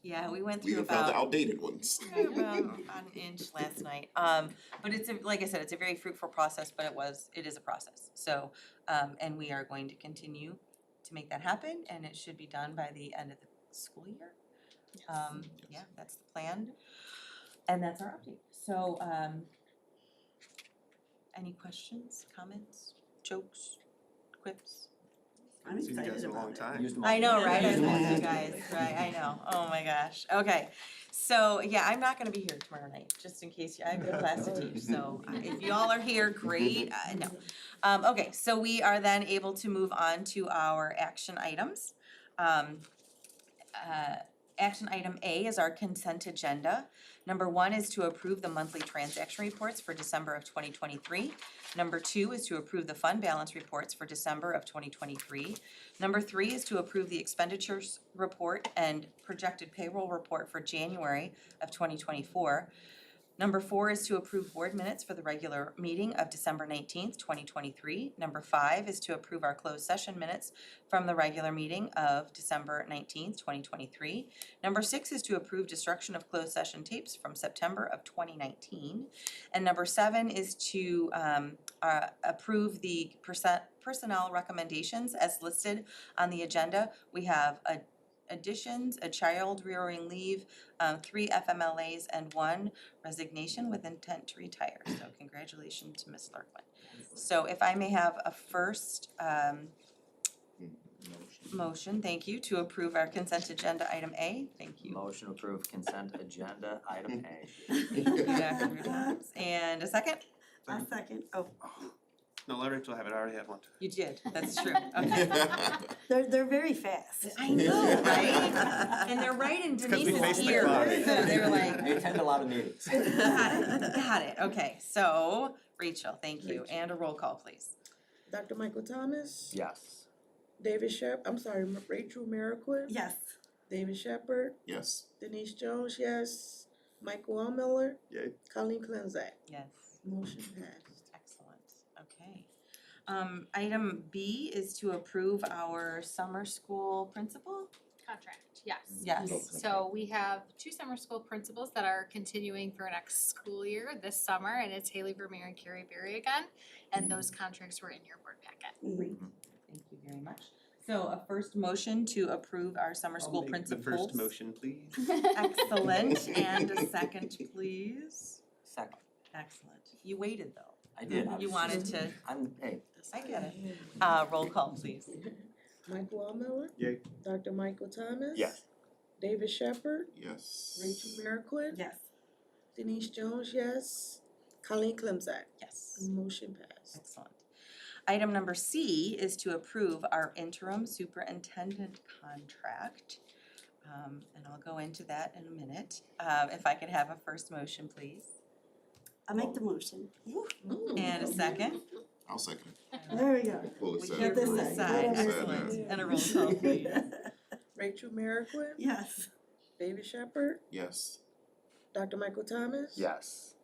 S14: Yeah, we went
S13: We
S14: through
S13: have found the
S14: about
S13: outdated ones.
S14: about an inch last night. But it's like I said, it's a very fruitful process, but it is a process. So, and we are going to continue to make that happen, and it should be done by the end of the school year. Yeah, that's the plan, and that's our update. So, any questions, comments, jokes, quips?
S9: I'm
S21: Seen you guys
S9: excited
S21: in a long
S9: about it.
S21: time.
S14: I know, right? I missed you guys, right? I know. Oh my gosh. Okay. So, yeah, I'm not gonna be here tomorrow night, just in case I have a class to teach. So if y'all are here, great. No. Okay, so we are then able to move on to our action items. Action item A is our consent agenda. Number 1 is to approve the monthly transaction reports for December of 2023. Number 2 is to approve the fund balance reports for December of 2023. Number 3 is to approve the expenditures report and projected payroll report for January of 2024. Number 4 is to approve board minutes for the regular meeting of December 19th, 2023. Number 5 is to approve our closed session minutes from the regular meeting of December 19th, 2023. Number 6 is to approve destruction of closed session tapes from September of 2019. And number 7 is to approve the personnel recommendations as listed on the agenda. We have additions, a child rearing leave, 3 FMLAs, and 1 resignation with intent to retire. So congratulations to Ms. Lurkman. So if I may have a first motion, thank you, to approve our consent agenda item A, thank you.
S16: Motion to approve consent agenda item A.
S14: Thank you, Dr. Rudolph. And a second?
S9: I'll second. Oh,
S21: No, let Rachel have it, I already have one.
S14: You did, that's true, okay.
S9: they're very fast.
S14: I know, right? And they're right in
S21: 'cause we
S14: Denise's
S21: faced the
S14: ear,
S21: clock.
S14: so they were like,
S16: They attend a lot of meetings.
S14: got it, okay, so, Rachel, thank you, and a roll call, please.
S2: Dr. Michael Thomas,
S16: Yes.
S2: David Sharp, I'm sorry, Rachel Merrickwin,
S9: Yes.
S2: David Shepherd,
S13: Yes.
S2: Denise Jones, yes. Michael Miller,
S21: Yay.
S2: Colleen Clemzak.
S14: Yes.
S2: Motion passed.
S14: Excellent, okay. Item B is to approve our summer school principal?
S5: Contract, yes.
S14: Yes.
S5: So we have 2 summer school principals that are continuing for next school year this summer, and it's Haley Vermeer and Carrie Berry again. And those contracts were in your board packet.
S14: Thank you very much. So a first motion to approve our summer school
S21: The
S14: principals.
S21: first motion, please.
S14: Excellent, and a second, please.
S16: Second.
S14: Excellent. You waited though.
S16: I did. I
S14: You
S16: was
S14: wanted
S16: just-
S14: to,
S16: Hey,
S14: I get it. Roll call, please.
S2: Michael Miller,
S21: Yay.
S2: Dr. Michael Thomas.
S11: Yes.
S2: David Shepherd,
S13: Yes.
S2: Rachel Merrickwin,
S14: Yes.
S2: Denise Jones, yes. Colleen Clemzak.
S14: Yes.
S2: Motion passed.
S14: Excellent. Item number C is to approve our interim superintendent contract. And I'll go into that in a minute. If I could have a first motion, please.
S9: I'll make the motion.
S14: And a second.
S13: I'll second.
S9: There we go.
S13: Pull
S14: We
S13: this
S14: hear
S13: out.
S14: from this side,
S13: Pull this
S14: excellent.
S13: side.
S14: And a roll call, please.
S2: Rachel Merrickwin,
S9: Yes.
S2: David Shepherd,
S13: Yes.
S2: Dr. Michael Thomas.
S11: yes.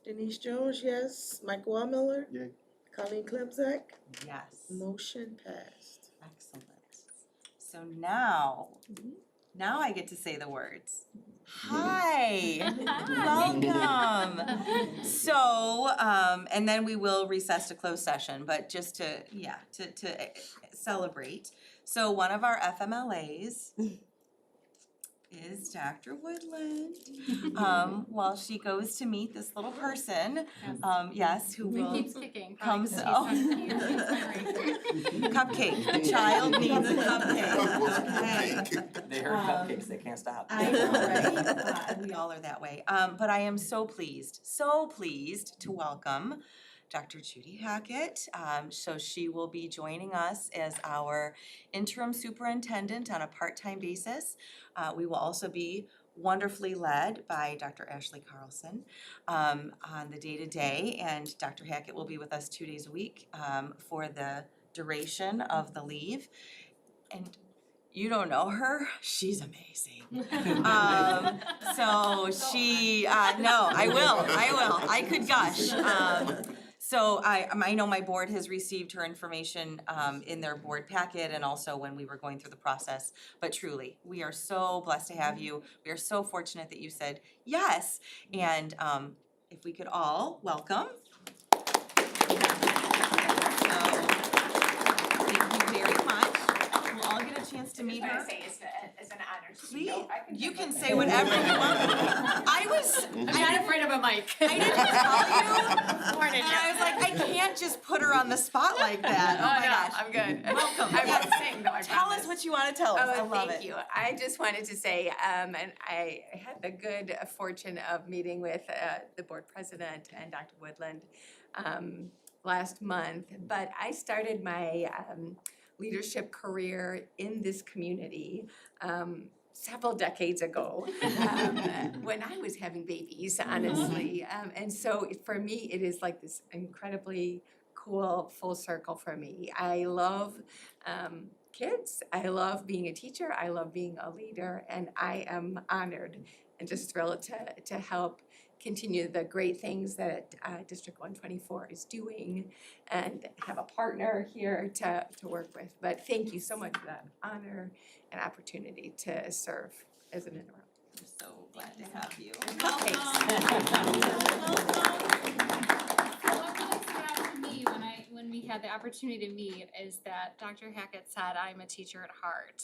S2: Denise Jones, yes. Michael Miller.
S21: Yay.
S2: Colleen Clemzak.
S14: Yes.
S2: Motion passed.
S14: Excellent. So now I get to say the words. Hi, welcome. So, and then we will recess to closed session, but just to celebrate. So one of our FMLAs is Dr. Woodland. While she goes to meet this little person, yes, who
S5: It
S14: will
S5: keeps kicking.
S14: comes,
S5: probably 'cause he's on- he's my rating.
S14: cupcake. The child needs a cupcake.
S16: They heard cupcakes, they can't stop.
S14: I know, right? We all are that way. But I am so pleased to welcome Dr. Judy Hackett. So she will be joining us as our interim superintendent on a part-time basis. We will also be wonderfully led by Dr. Ashley Carlson on the day-to-day, and Dr. Hackett will be with us 2 days a week for the duration of the leave. And you don't know her, she's amazing. So she, no, I will, I could gush. So I know my board has received her information in their board packet and also when we were going through the process. But truly, we are so blessed to have you. We are so fortunate that you said yes. And if we could all welcome. So, thank you very much. We'll all get a chance to meet her.
S15: It's an honor to
S14: Please, you can say whatever you want.
S5: I'm not afraid of a mic.
S14: I didn't tell you.
S5: Warning
S14: And
S5: you.
S14: I was like, I can't just put her on the spot like that. Oh my gosh.
S15: I'm good.
S14: Welcome.
S15: I
S14: Yes.
S15: won't sing though, I
S14: Tell us
S15: promise.
S14: what you want to tell us. I
S15: Oh,
S14: love it.
S15: thank you. I just wanted to say, and I had the good fortune of meeting with the board president and Dr. Woodland last month, but I started my leadership career in this community several decades ago when I was having babies, honestly. And so for me, it is like this incredibly cool full circle for me. I love kids. I love being a teacher. I love being a leader, and I am honored and just thrilled to help continue the great things that District 124 is doing and have a partner here to work with. But thank you so much for that honor and opportunity to serve as an interim.
S14: I'm so glad to have you.
S5: What really stood out to me when we had the opportunity to meet is that Dr. Hackett said, "I'm a teacher at heart."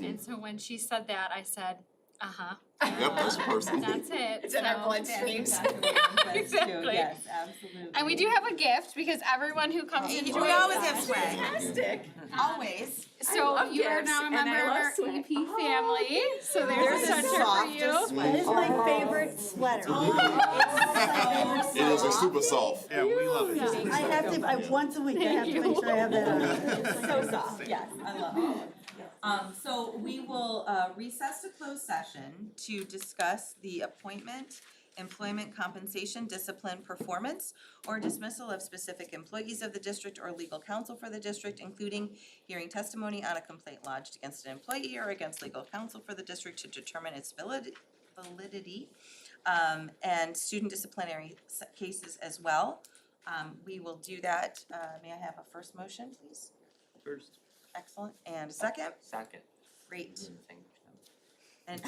S5: And so when she said that, I said, uh-huh.
S13: Yep, that's the person.
S5: That's it.
S15: It's in our
S5: So
S15: bloodstreams.
S5: that's exactly what it says too.
S15: Exactly.
S14: Yes, absolutely.
S5: And we do have a gift because everyone who comes and
S14: We
S5: joins
S14: always
S5: us-
S14: have swag.
S15: Fantastic.
S14: Always.
S5: So
S15: love
S5: you are
S15: gifts,
S5: now a
S15: and I
S5: member of
S15: love
S5: our
S15: swag.
S5: EP family, so there's
S14: They're
S5: a
S14: the
S5: sweater for
S14: softest
S5: you.
S14: sweaters.
S9: That is my favorite sweater.
S13: It is a super soft.
S21: Yeah, we love it.
S9: I have to, once a week, I have to make sure I have that on.
S14: It's so soft, yes, I love it. So we will recess to closed session to discuss the appointment employment, compensation, discipline, performance, or dismissal of specific employees of the district or legal counsel for the district, including hearing testimony on a complaint lodged against an employee or against legal counsel for the district to determine its validity, and student disciplinary cases as well. We will do that. May I have a first motion, please?
S16: First.
S14: Excellent. And a second?
S16: Second.
S14: Great. And,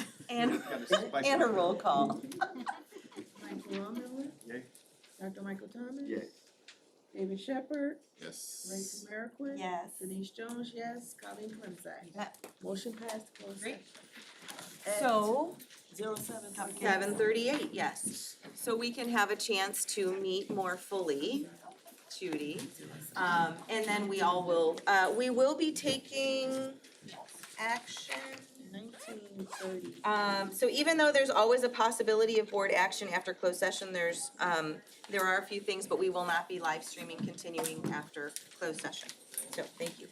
S21: Vice
S14: and a roll call.
S7: Michael Miller.
S21: Yay.
S7: Dr. Michael Thomas.
S13: Yay.
S7: David Shepherd.
S13: Yes.
S7: Rachel Merrickwin.
S14: Yes.
S7: Denise Jones, yes. Colleen Clemzak.
S14: Yeah.
S7: Motion passed, closed
S14: Great.
S7: session.
S14: So,
S2: 07:38.
S14: yes. So we can have a chance to meet more fully, Judy. And then we will be taking action.
S2: 19:30.
S14: So even though there's always a possibility of board action after closed session, there are a few things, but we will not be live streaming continuing after closed session. So, thank you.